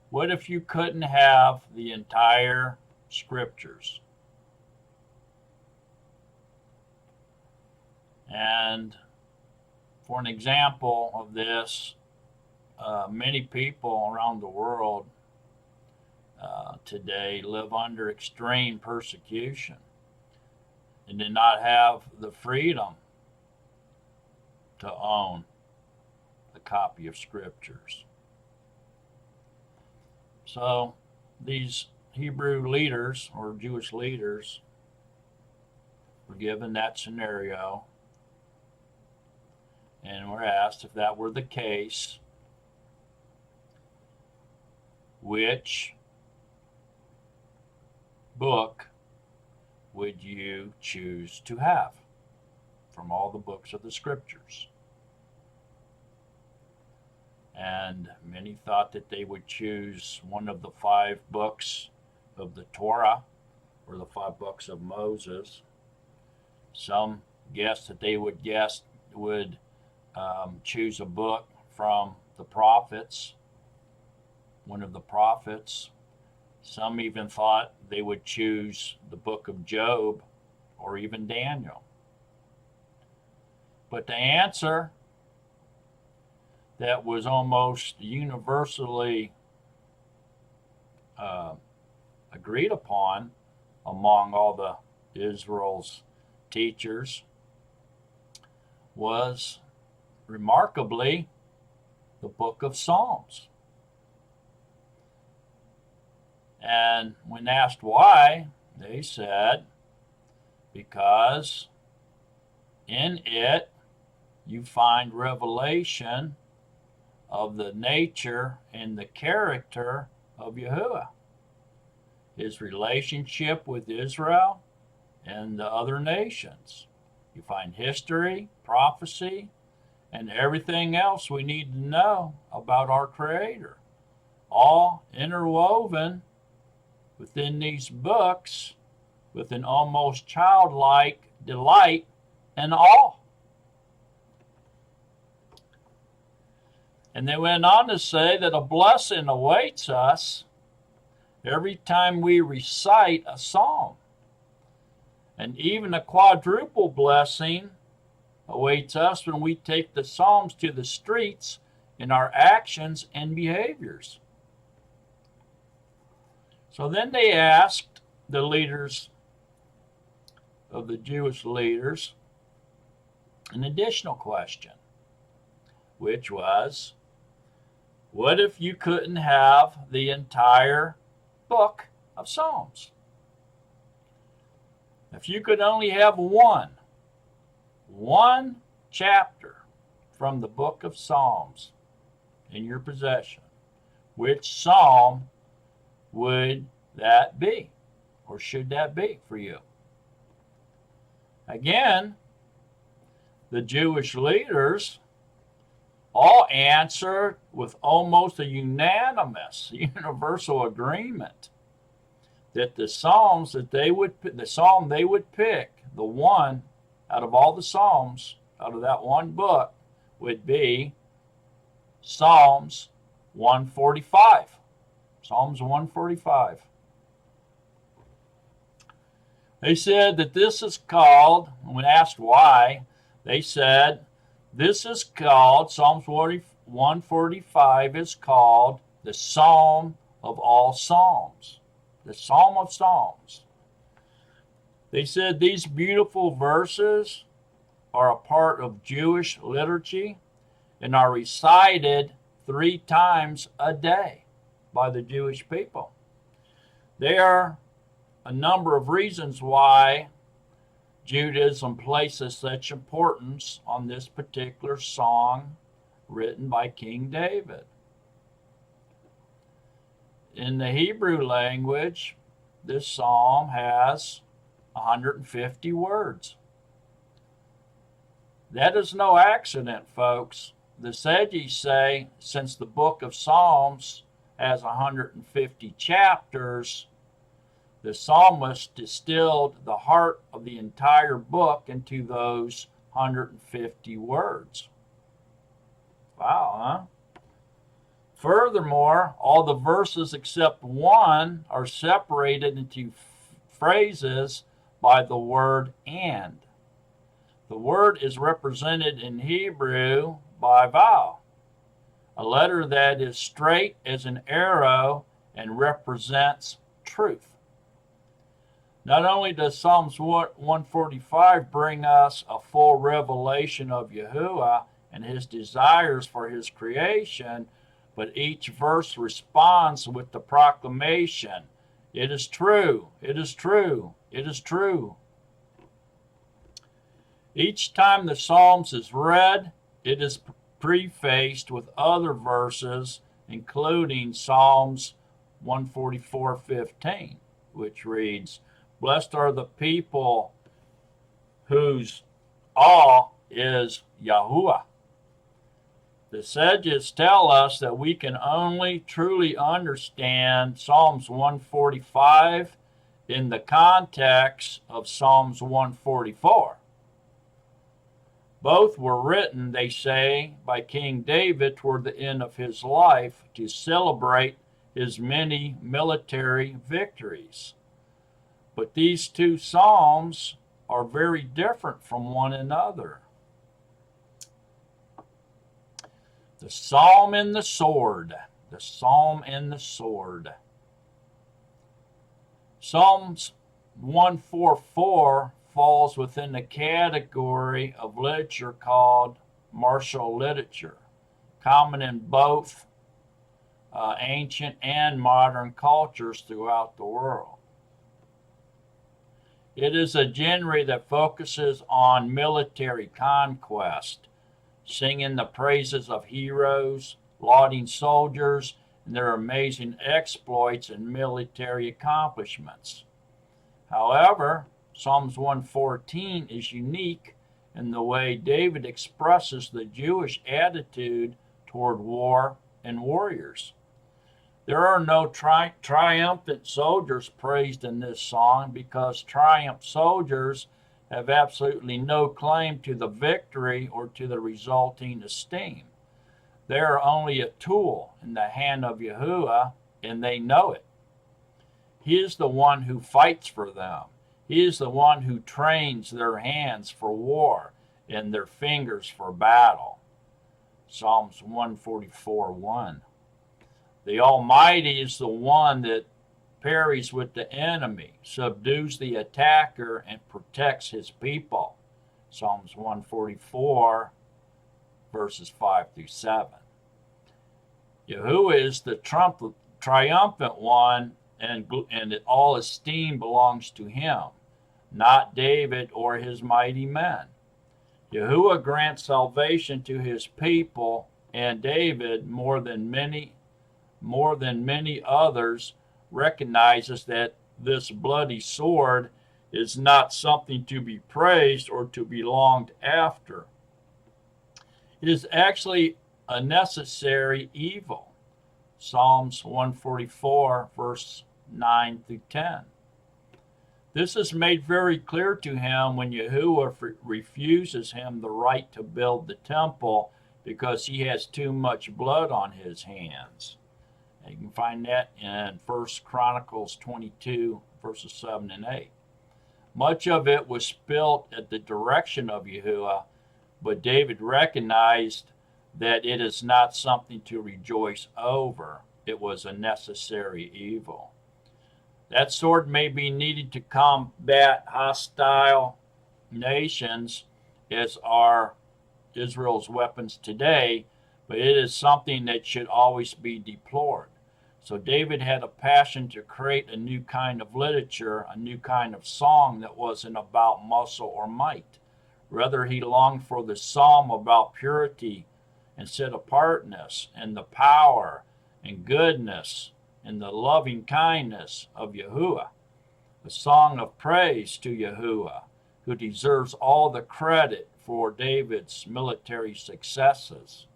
what if you couldn't have the entire scriptures? And for an example of this, many people around the world today live under extreme persecution and do not have the freedom to own a copy of scriptures. So these Hebrew leaders or Jewish leaders were given that scenario and were asked, if that were the case, which book would you choose to have from all the books of the scriptures? And many thought that they would choose one of the 5 books of the Torah, or the 5 books of Moses. Some guessed that they would choose a book from the prophets, one of the prophets. Some even thought they would choose the book of Job or even Daniel. But the answer that was almost universally agreed upon among all the Israel's teachers was remarkably the book of Psalms. And when asked why, they said, because in it you find revelation of the nature and the character of Yahuah, his relationship with Israel and the other nations. You find history, prophecy, and everything else we need to know about our Creator, all interwoven within these books with an almost childlike delight and awe. And they went on to say that a blessing awaits us every time we recite a psalm. And even a quadruple blessing awaits us when we take the psalms to the streets in our actions and behaviors. So then they asked the leaders of the Jewish leaders an additional question, which was, what if you couldn't have the entire book of Psalms? If you could only have one chapter from the book of Psalms in your possession, which psalm would that be? or should that be for you? Again, the Jewish leaders all answered with almost a unanimous, universal agreement that the psalm they would pick, the one out of all the psalms, out of that one book, would be Psalms 145. Psalms 145. They said that this is called, when asked why, they said this is called, Psalms 145 is called the Psalm of all Psalms. The Psalm of Psalms. They said these beautiful verses are a part of Jewish liturgy and are recited 3 times a day by the Jewish people. There are a number of reasons why Judaism places such importance on this particular song written by King David. In the Hebrew language, this psalm has 150 words. That is no accident, folks. The Sages say since the book of Psalms has 150 chapters, the psalmist distilled the heart of the entire book into those 150 words. Wow, huh? Furthermore, all the verses except one are separated into phrases by the word and. The word is represented in Hebrew by vowel, a letter that is straight as an arrow and represents truth. Not only does Psalms 145 bring us a full revelation of Yahuah and his desires for his creation, but each verse responds with the proclamation, "It is true, it is true, it is true." Each time the Psalms is read, it is prefaced with other verses, including Psalms 144:15, which reads, "Blessed are the people whose all is Yahuah." The Sages tell us that we can only truly understand Psalms 145 in the context of Psalms 144. Both were written, they say, by King David toward the end of his life to celebrate his many military victories. But these two psalms are very different from one another. The Psalm and the Sword. The Psalm and the Sword. Psalms 144 falls within the category of literature called martial literature, common in both ancient and modern cultures throughout the world. It is a genre that focuses on military conquest, singing the praises of heroes, lauding soldiers, and their amazing exploits and military accomplishments. However, Psalms 114 is unique in the way David expresses the Jewish attitude toward war and warriors. There are no triumphant soldiers praised in this song because triumph soldiers have absolutely no claim to the victory or to the resulting esteem. They are only a tool in the hand of Yahuah, and they know it. He is the one who fights for them. He is the one who trains their hands for war and their fingers for battle. Psalms 144:1. The Almighty is the one that parries with the enemy, subdues the attacker, and protects his people. Psalms 144, verses 5-7. Yahuah is the triumphant one, and all esteem belongs to him, not David or his mighty men. Yahuah grants salvation to his people, and David, more than many others, recognizes that this bloody sword is not something to be praised or to be longed after. It is actually a necessary evil. Psalms 144, verse 9 through 10. This is made very clear to him when Yahuah refuses him the right to build the temple because he has too much blood on his hands. And you can find that in 1 Chronicles 22, verses 7 and 8. Much of it was spilt at the direction of Yahuah, but David recognized that it is not something to rejoice over. It was a necessary evil. That sword may be needed to combat hostile nations as are Israel's weapons today, but it is something that should always be deplored. So David had a passion to create a new kind of literature, a new kind of song that wasn't about muscle or might. Rather, he longed for the psalm about purity and set apartness and the power and goodness and the loving kindness of Yahuah, a song of praise to Yahuah, who deserves all the credit for David's military successes.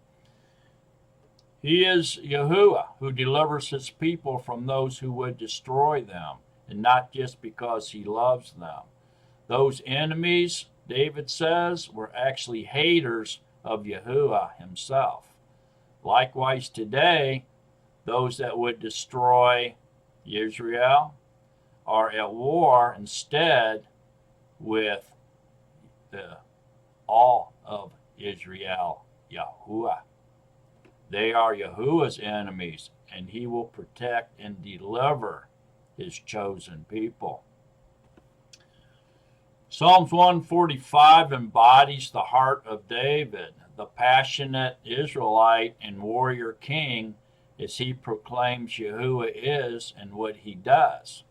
He is Yahuah who delivers his people from those who would destroy them, and not just because he loves them. Those enemies, David says, were actually haters of Yahuah himself. Likewise today, those that would destroy Israel are at war instead with all of Israel, Yahuah. They are Yahuah's enemies, and he will protect and deliver his chosen people. Psalms 145 embodies the heart of David, the passionate Israelite and warrior king, as he proclaims Yahuah is and what he does.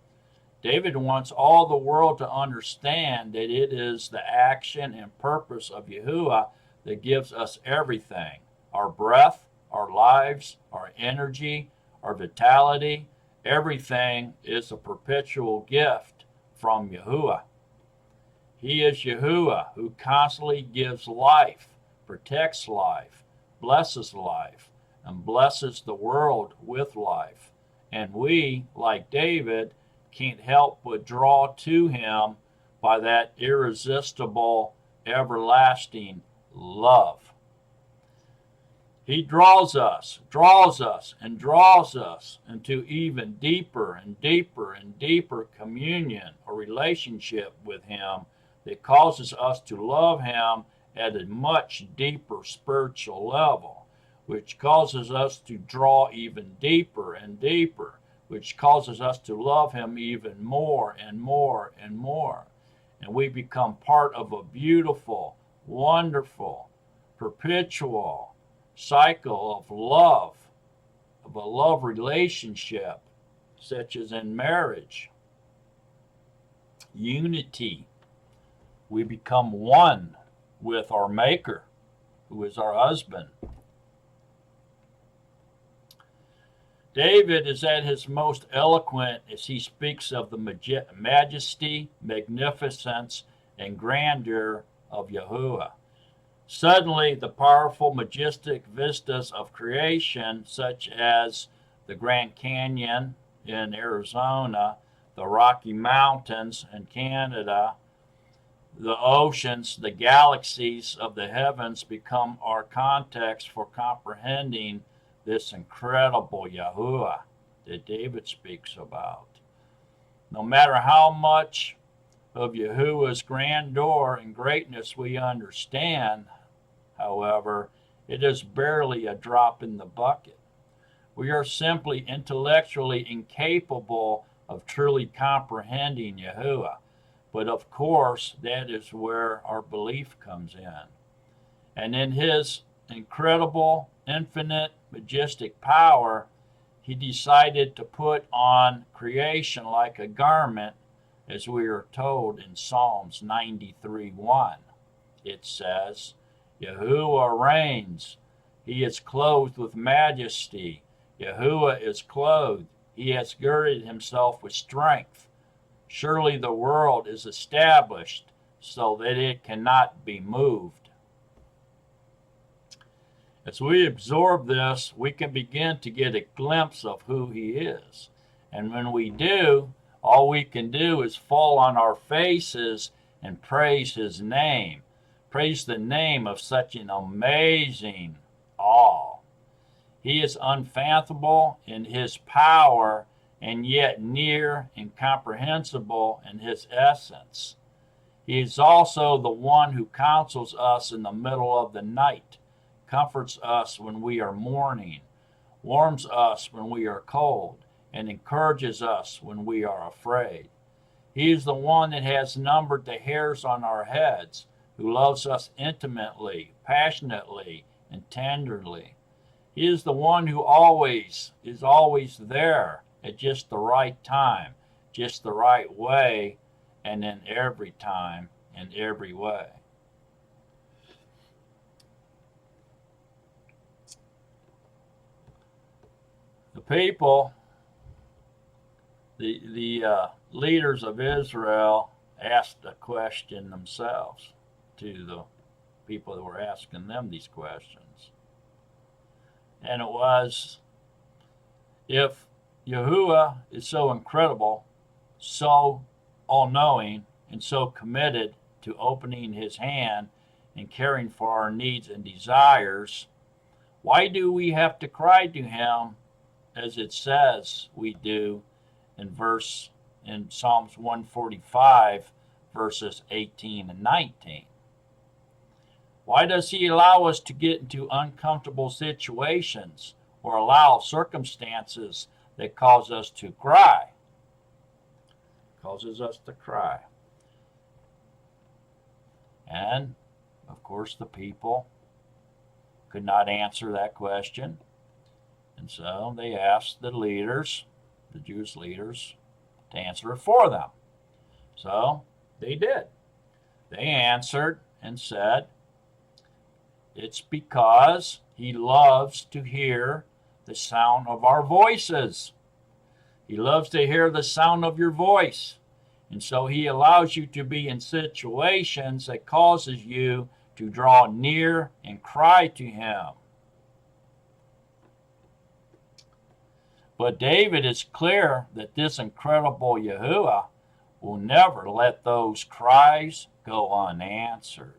David wants all the world to understand that it is the action and purpose of Yahuah that gives us everything: our breath, our lives, our energy, our vitality. Everything is a perpetual gift from Yahuah. He is Yahuah who constantly gives life, protects life, blesses life, and blesses the world with life. And we, like David, can't help but draw to him by that irresistible, everlasting love. He draws us, and draws us into even deeper and deeper and deeper communion or relationship with him that causes us to love him at a much deeper spiritual level, which causes us to draw even deeper and deeper, which causes us to love him even more and more and more. And we become part of a beautiful, wonderful, perpetual cycle of love, of a love relationship, such as in marriage, unity. We become one with our Maker, who is our husband. David is at his most eloquent as he speaks of the majesty, magnificence, and grandeur of Yahuah. Suddenly, the powerful, majestic vistas of creation, such as the Grand Canyon in Arizona, the Rocky Mountains in Canada, the oceans, the galaxies of the heavens, become our context for comprehending this incredible Yahuah that David speaks about. No matter how much of Yahuah's grandeur and greatness we understand, however, it is barely a drop in the bucket. We are simply intellectually incapable of truly comprehending Yahuah. But of course, that is where our belief comes in. And in his incredible, infinite, majestic power, he decided to put on creation like a garment, as we are told in Psalms 93:1. It says, Yahuah reigns. He is clothed with majesty. Yahuah is clothed. He has girded himself with strength. Surely the world is established so that it cannot be moved. As we absorb this, we can begin to get a glimpse of who he is. And when we do, all we can do is fall on our faces and praise his name. Praise the name of such an amazing awe. He is unfathomable in his power and yet near and comprehensible in his essence. He is also the one who counsels us in the middle of the night, comforts us when we are mourning, warms us when we are cold, and encourages us when we are afraid. He is the one that has numbered the hairs on our heads, who loves us intimately, passionately, and tenderly. He is the one who is always there at just the right time, just the right way, and in every time, in every way. The people, the leaders of Israel asked a question themselves to the people that were asking them these questions. And it was, if Yahuah is so incredible, so all-knowing, and so committed to opening his hand and caring for our needs and desires, why do we have to cry to him as it says we do in Psalms 145, verses 18 and 19? Why does he allow us to get into uncomfortable situations or allow circumstances that cause us to cry? Causes us to cry. And, of course, the people could not answer that question. And so they asked the leaders, the Jewish leaders, to answer it for them. So they did. They answered and said, it's because he loves to hear the sound of our voices. He loves to hear the sound of your voice. And so he allows you to be in situations that causes you to draw near and cry to him. But David is clear that this incredible Yahuah will never let those cries go unanswered.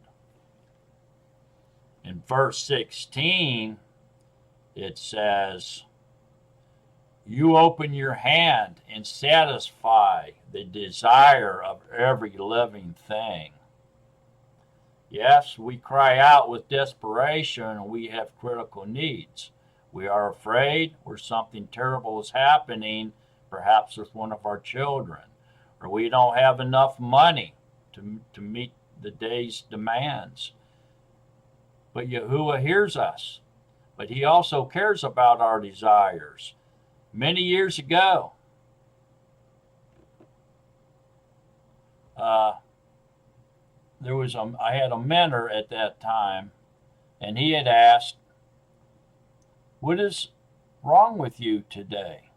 In verse 16, it says, you open your hand and satisfy the desire of every living thing. Yes, we cry out with desperation and we have critical needs. We are afraid where something terrible is happening, perhaps with one of our children, or we don't have enough money to meet the day's demands. But Yahuah hears us, but he also cares about our desires. Many years ago, I had a mentor at that time, and he had asked, what is wrong with you today?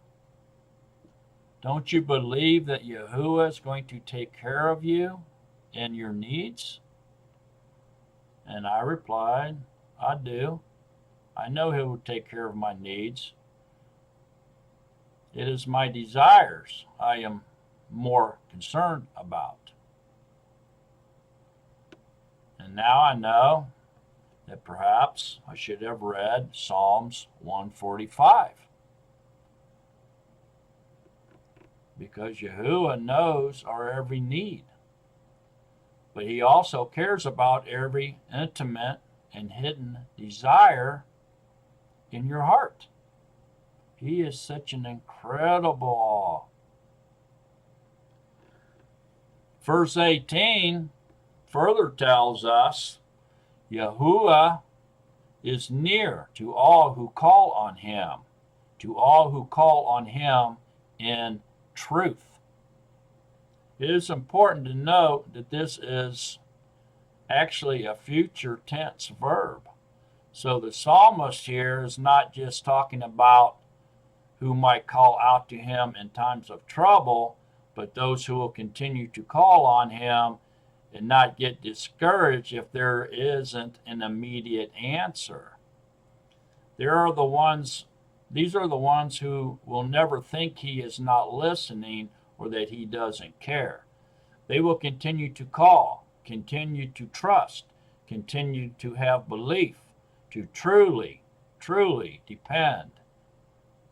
Don't you believe that Yahuah is going to take care of you and your needs? And I replied, I do. I know he will take care of my needs. It is my desires I am more concerned about. And now I know that perhaps I should have read Psalms 145. Because Yahuah knows our every need. But he also cares about every intimate and hidden desire in your heart. He is such an incredible. Verse 18 further tells us Yahuah is near to all who call on him, in truth. It is important to note that this is actually a future tense verb. So the psalmist here is not just talking about who might call out to him in times of trouble, but those who will continue to call on him and not get discouraged if there isn't an immediate answer. These are the ones who will never think he is not listening or that he doesn't care. They will continue to call, continue to trust, continue to have belief, to truly, truly depend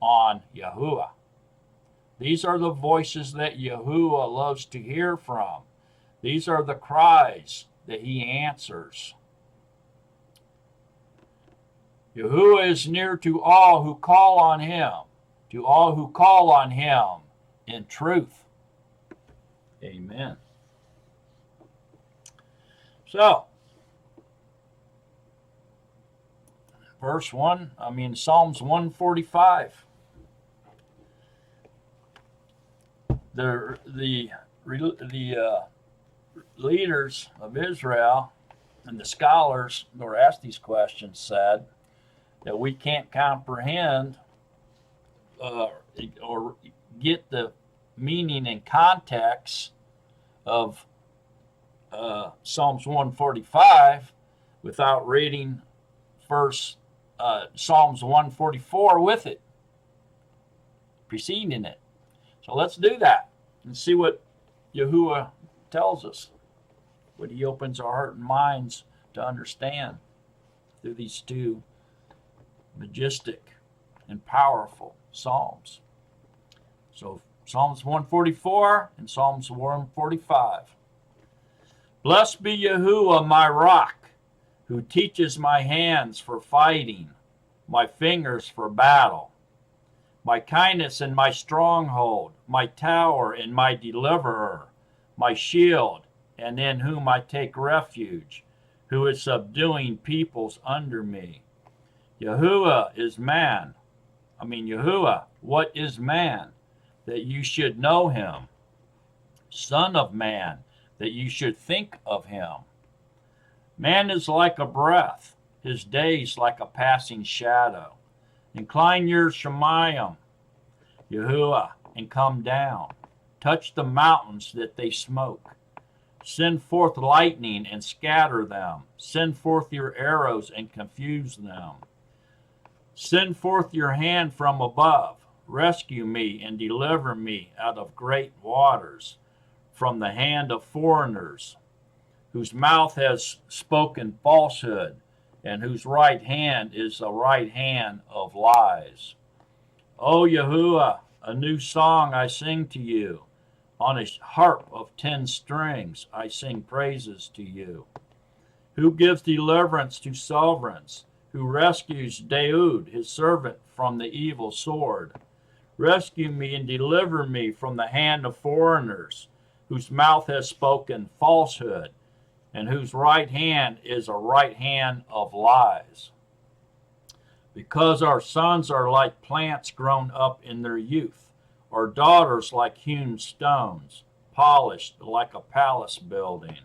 on Yahuah. These are the voices that Yahuah loves to hear from. These are the cries that he answers. Yahuah is near to all who call on him, in truth. Amen. So, Psalms 145. The leaders of Israel and the scholars who were asked these questions said that we can't comprehend or get the meaning and context of Psalms 145 without reading first Psalms 144 with it, preceding it. So let's do that and see what Yahuah tells us, what he opens our heart and minds to understand through these two majestic and powerful psalms. So Psalms 144 and Psalms 145. Blessed be Yahuah, my rock, who teaches my hands for fighting, my fingers for battle, my kindness and my stronghold, my tower and my deliverer, my shield, and in whom I take refuge, who is subduing peoples under me. Yahuah, what is man, that you should know him? Son of man, that you should think of him. Man is like a breath, his days like a passing shadow. Incline your Shemayim, Yahuah, and come down. Touch the mountains that they smoke. Send forth lightning and scatter them. Send forth your arrows and confuse them. Send forth your hand from above. Rescue me and deliver me out of great waters, from the hand of foreigners, whose mouth has spoken falsehood, and whose right hand is the right hand of lies. O Yahuah, a new song I sing to you. On a harp of 10 strings I sing praises to you. Who gives deliverance to sovereigns, who rescues Daud, his servant, from the evil sword. Rescue me and deliver me from the hand of foreigners, whose mouth has spoken falsehood, and whose right hand is a right hand of lies. Because our sons are like plants grown up in their youth, our daughters like hewn stones, polished like a palace building.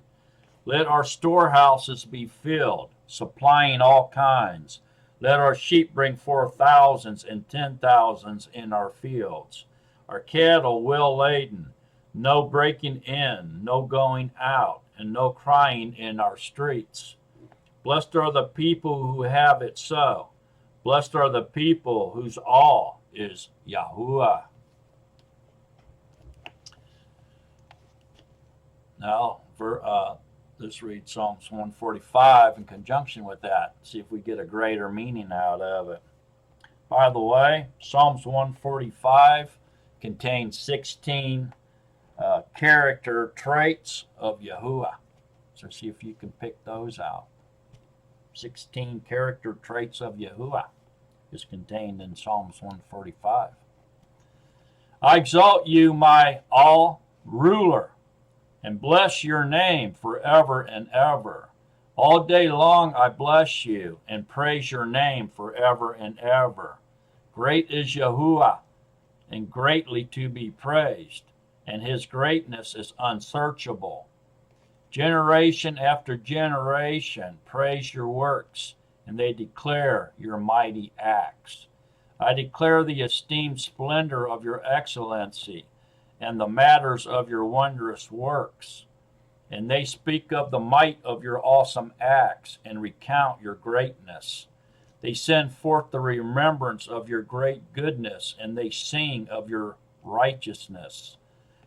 Let our storehouses be filled, supplying all kinds. Let our sheep bring forth thousands and 10,000s in our fields. Our cattle well laden, no breaking in, no going out, and no crying in our streets. Blessed are the people who have it so. Blessed are the people whose all is Yahuah. Now, let's read Psalms 145 in conjunction with that, see if we get a greater meaning out of it. By the way, Psalms 145 contains 16 character traits of Yahuah. So see if you can pick those out. 16 character traits of Yahuah is contained in Psalms 145. I exalt you, my all-ruler, and bless your name forever and ever. All day long I bless you and praise your name forever and ever. Great is Yahuah, and greatly to be praised, and his greatness is unsearchable. Generation after generation praise your works, and they declare your mighty acts. I declare the esteemed splendor of your excellency, and the matters of your wondrous works. And they speak of the might of your awesome acts and recount your greatness. They send forth the remembrance of your great goodness, and they sing of your righteousness.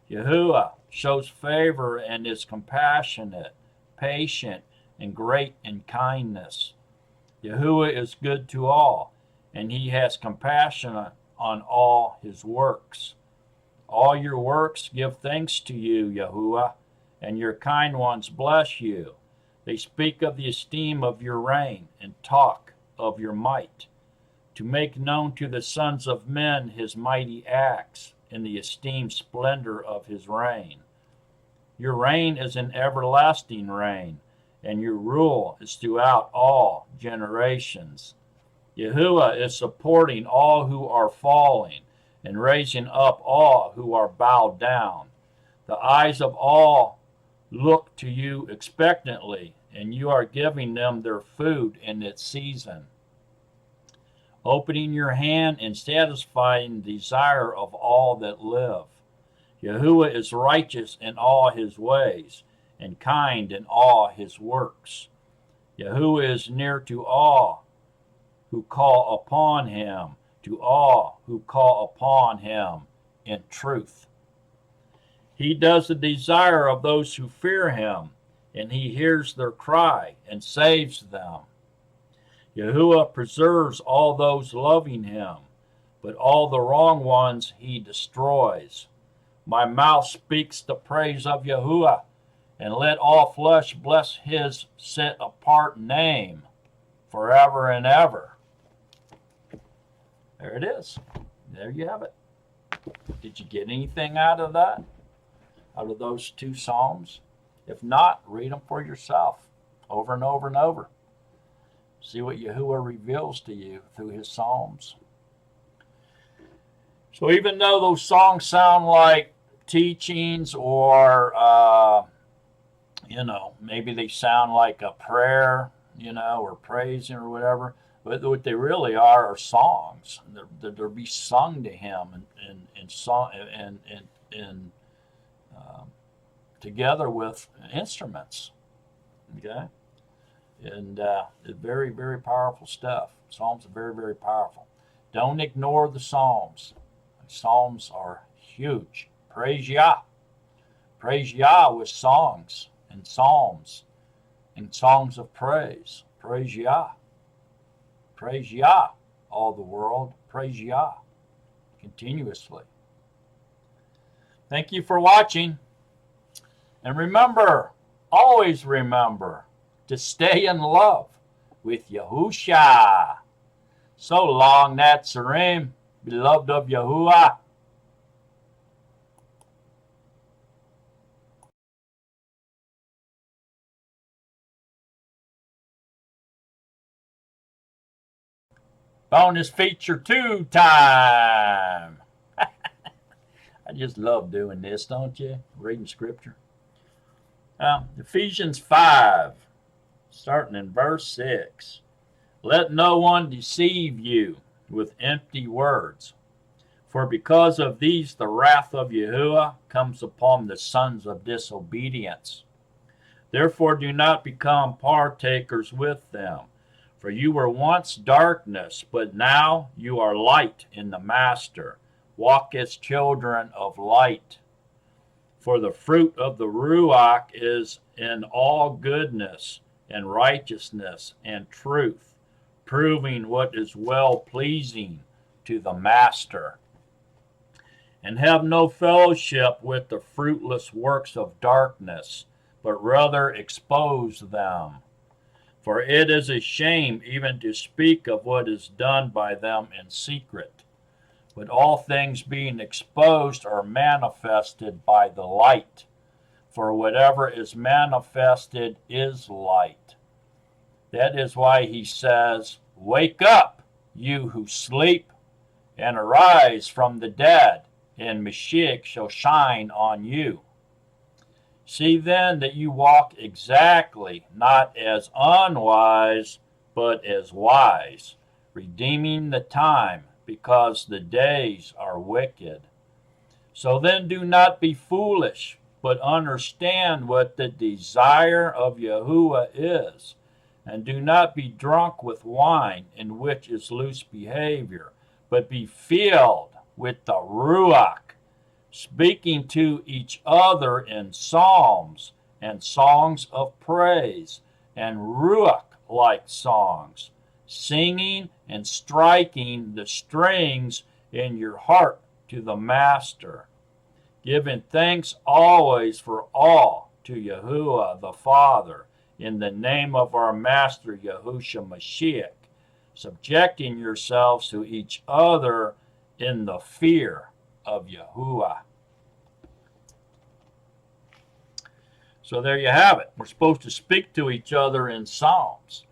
Yahuah shows favor and is compassionate, patient, and great in kindness. Yahuah is good to all, and he has compassion on all his works. All your works give thanks to you, Yahuah, and your kind ones bless you. They speak of the esteem of your reign and talk of your might, to make known to the sons of men his mighty acts and the esteemed splendor of his reign. Your reign is an everlasting reign, and your rule is throughout all generations. Yahuah is supporting all who are falling and raising up all who are bowed down. The eyes of all look to you expectantly, and you are giving them their food in its season, opening your hand and satisfying the desire of all that live. Yahuah is righteous in all his ways, and kind in all his works. Yahuah is near to all who call upon him, to all who call upon him in truth. He does the desire of those who fear him, and he hears their cry and saves them. Yahuah preserves all those loving him, but all the wrong ones he destroys. My mouth speaks the praise of Yahuah, and let all flesh bless his set apart name forever and ever. There it is. There you have it. Did you get anything out of that? Out of those two Psalms? If not, read them for yourself over and over and over. See what Yahuah reveals to you through his Psalms. So even though those songs sound like teachings or, maybe they sound like a prayer, or praising or whatever, but what they really are songs. They're be sung to him and song and together with instruments. Okay, and very, very powerful stuff. Psalms are very, very powerful. Don't ignore the Psalms. Psalms are huge. Praise Yah. Praise Yah with songs and psalms and songs of praise. Praise Yah. Praise Yah, all the world. Praise Yah continuously. Thank you for watching. And remember, always remember, to stay in love with Yahusha. So long, Natsarim, beloved of Yahuah. Bonus feature 2 time. I just love doing this, don't you? Reading scripture. Ephesians 5, starting in verse 6. Let no one deceive you with empty words, for because of these the wrath of Yahuah comes upon the sons of disobedience. Therefore do not become partakers with them. For you were once darkness, but now you are light in the Master. Walk as children of light. For the fruit of the ruach is in all goodness and righteousness and truth, proving what is well-pleasing to the Master. And have no fellowship with the fruitless works of darkness, but rather expose them. For it is a shame even to speak of what is done by them in secret. But all things being exposed are manifested by the light. For whatever is manifested is light. That is why he says, Wake up, you who sleep, and arise from the dead, and Mashiach shall shine on you. See then that you walk exactly, not as unwise, but as wise, redeeming the time, because the days are wicked. So then do not be foolish, but understand what the desire of Yahuwah is. And do not be drunk with wine, in which is loose behavior, but be filled with the ruach, speaking to each other in psalms and songs of praise and ruach-like songs, singing and striking the strings in your heart to the Master, giving thanks always for all to Yahuah the Father, in the name of our Master Yahusha Mashiak, subjecting yourselves to each other in the fear of Yahuwah. So there you have it. We're supposed to speak to each other in psalms.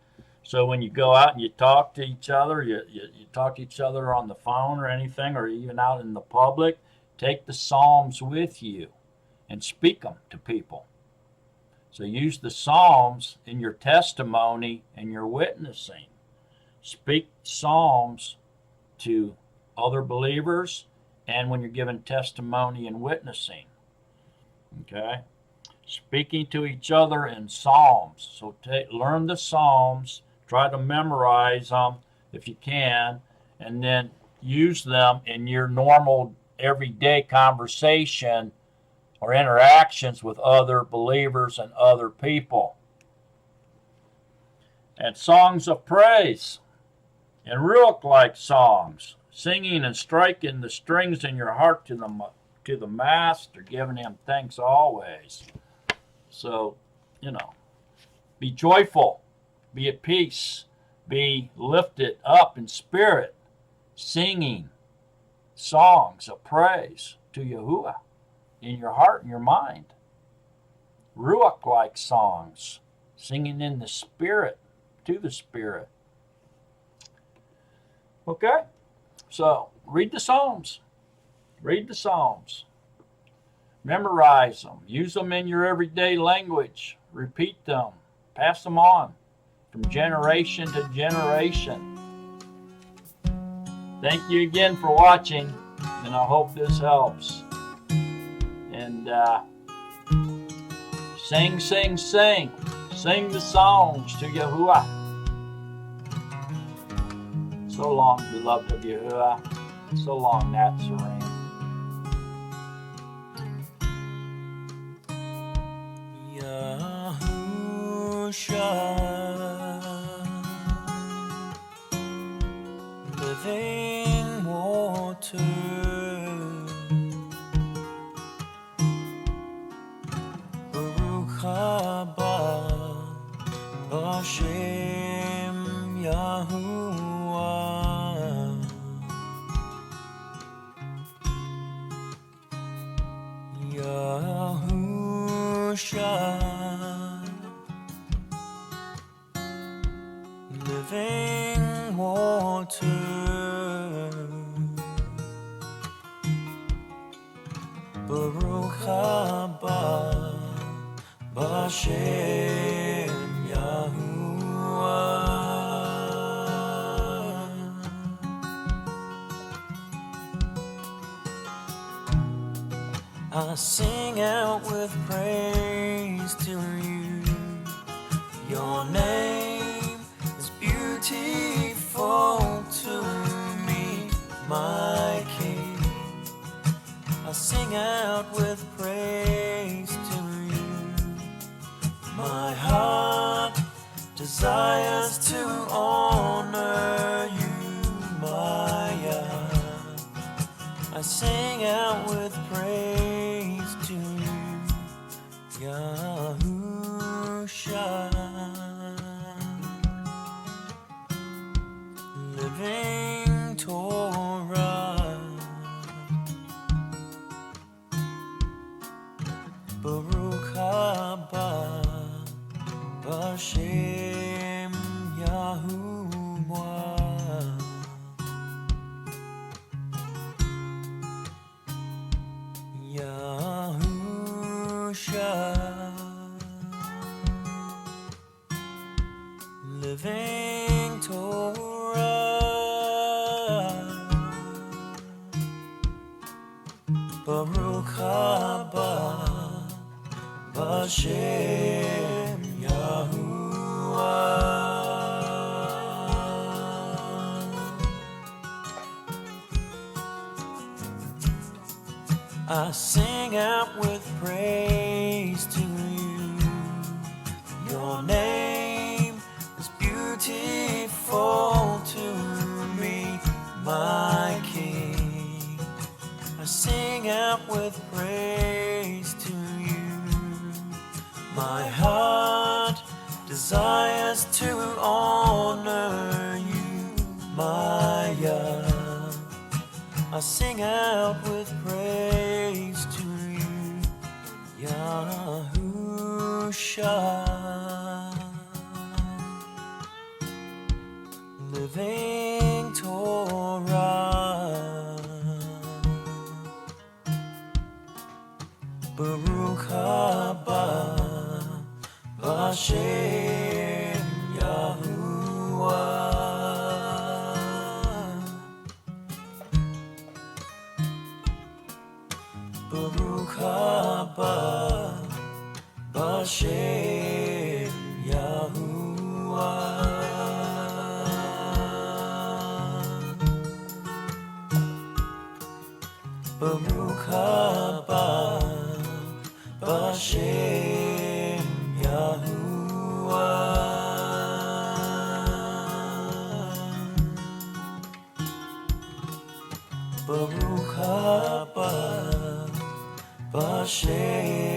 So when you go out and you talk to each other, you talk to each other on the phone or anything, or even out in the public, take the psalms with you and speak them to people. So use the psalms in your testimony and your witnessing. Speak psalms to other believers and when you're giving testimony and witnessing. Okay? Speaking to each other in psalms. So learn the psalms, try to memorize them if you can, and then use them in your normal everyday conversation or interactions with other believers and other people. And songs of praise and ruach-like songs, singing and striking the strings in your heart to the Master, giving him thanks always. So, be joyful, be at peace, be lifted up in spirit, singing songs of praise to Yahuwah in your heart and your mind. Ruach-like songs, singing in the Spirit, to the Spirit. Okay? So, read the Psalms. Read the Psalms. Memorize them. Use them in your everyday language. Repeat them. Pass them on from generation to generation. Thank you again for watching, and I hope this helps. And sing, sing, sing. Sing the songs to Yahuwah. So long, beloved of Yahuwah. So long, Nazarene. Yahusha, living water, Baruch haba Hashem Yahuwah, Yahusha, living water, Baruch haba B'Shem Yahuwah. I sing out with praise to you. Your name is beautiful to me, my King. I sing out with praise to you. My heart desires to honor you, my Yah. I sing out with praise to you, Yahusha. Living Torah, Baruch haba B'Shem Yahuwah, Yahusha, living Torah, Baruch haba b'Shem Yahuah. I sing out with praise to you. Your name is beautiful to me, my King. I sing out with praise to you. My heart desires to honor you, my Yah. I sing out with praise to you, Yahusha. Living Torah, Baruch haba b'Shem Yahuah. Baruch haba b'Shem Yahuah. Baruch haba b'Shem Yahuah. Baruch haba b'Shem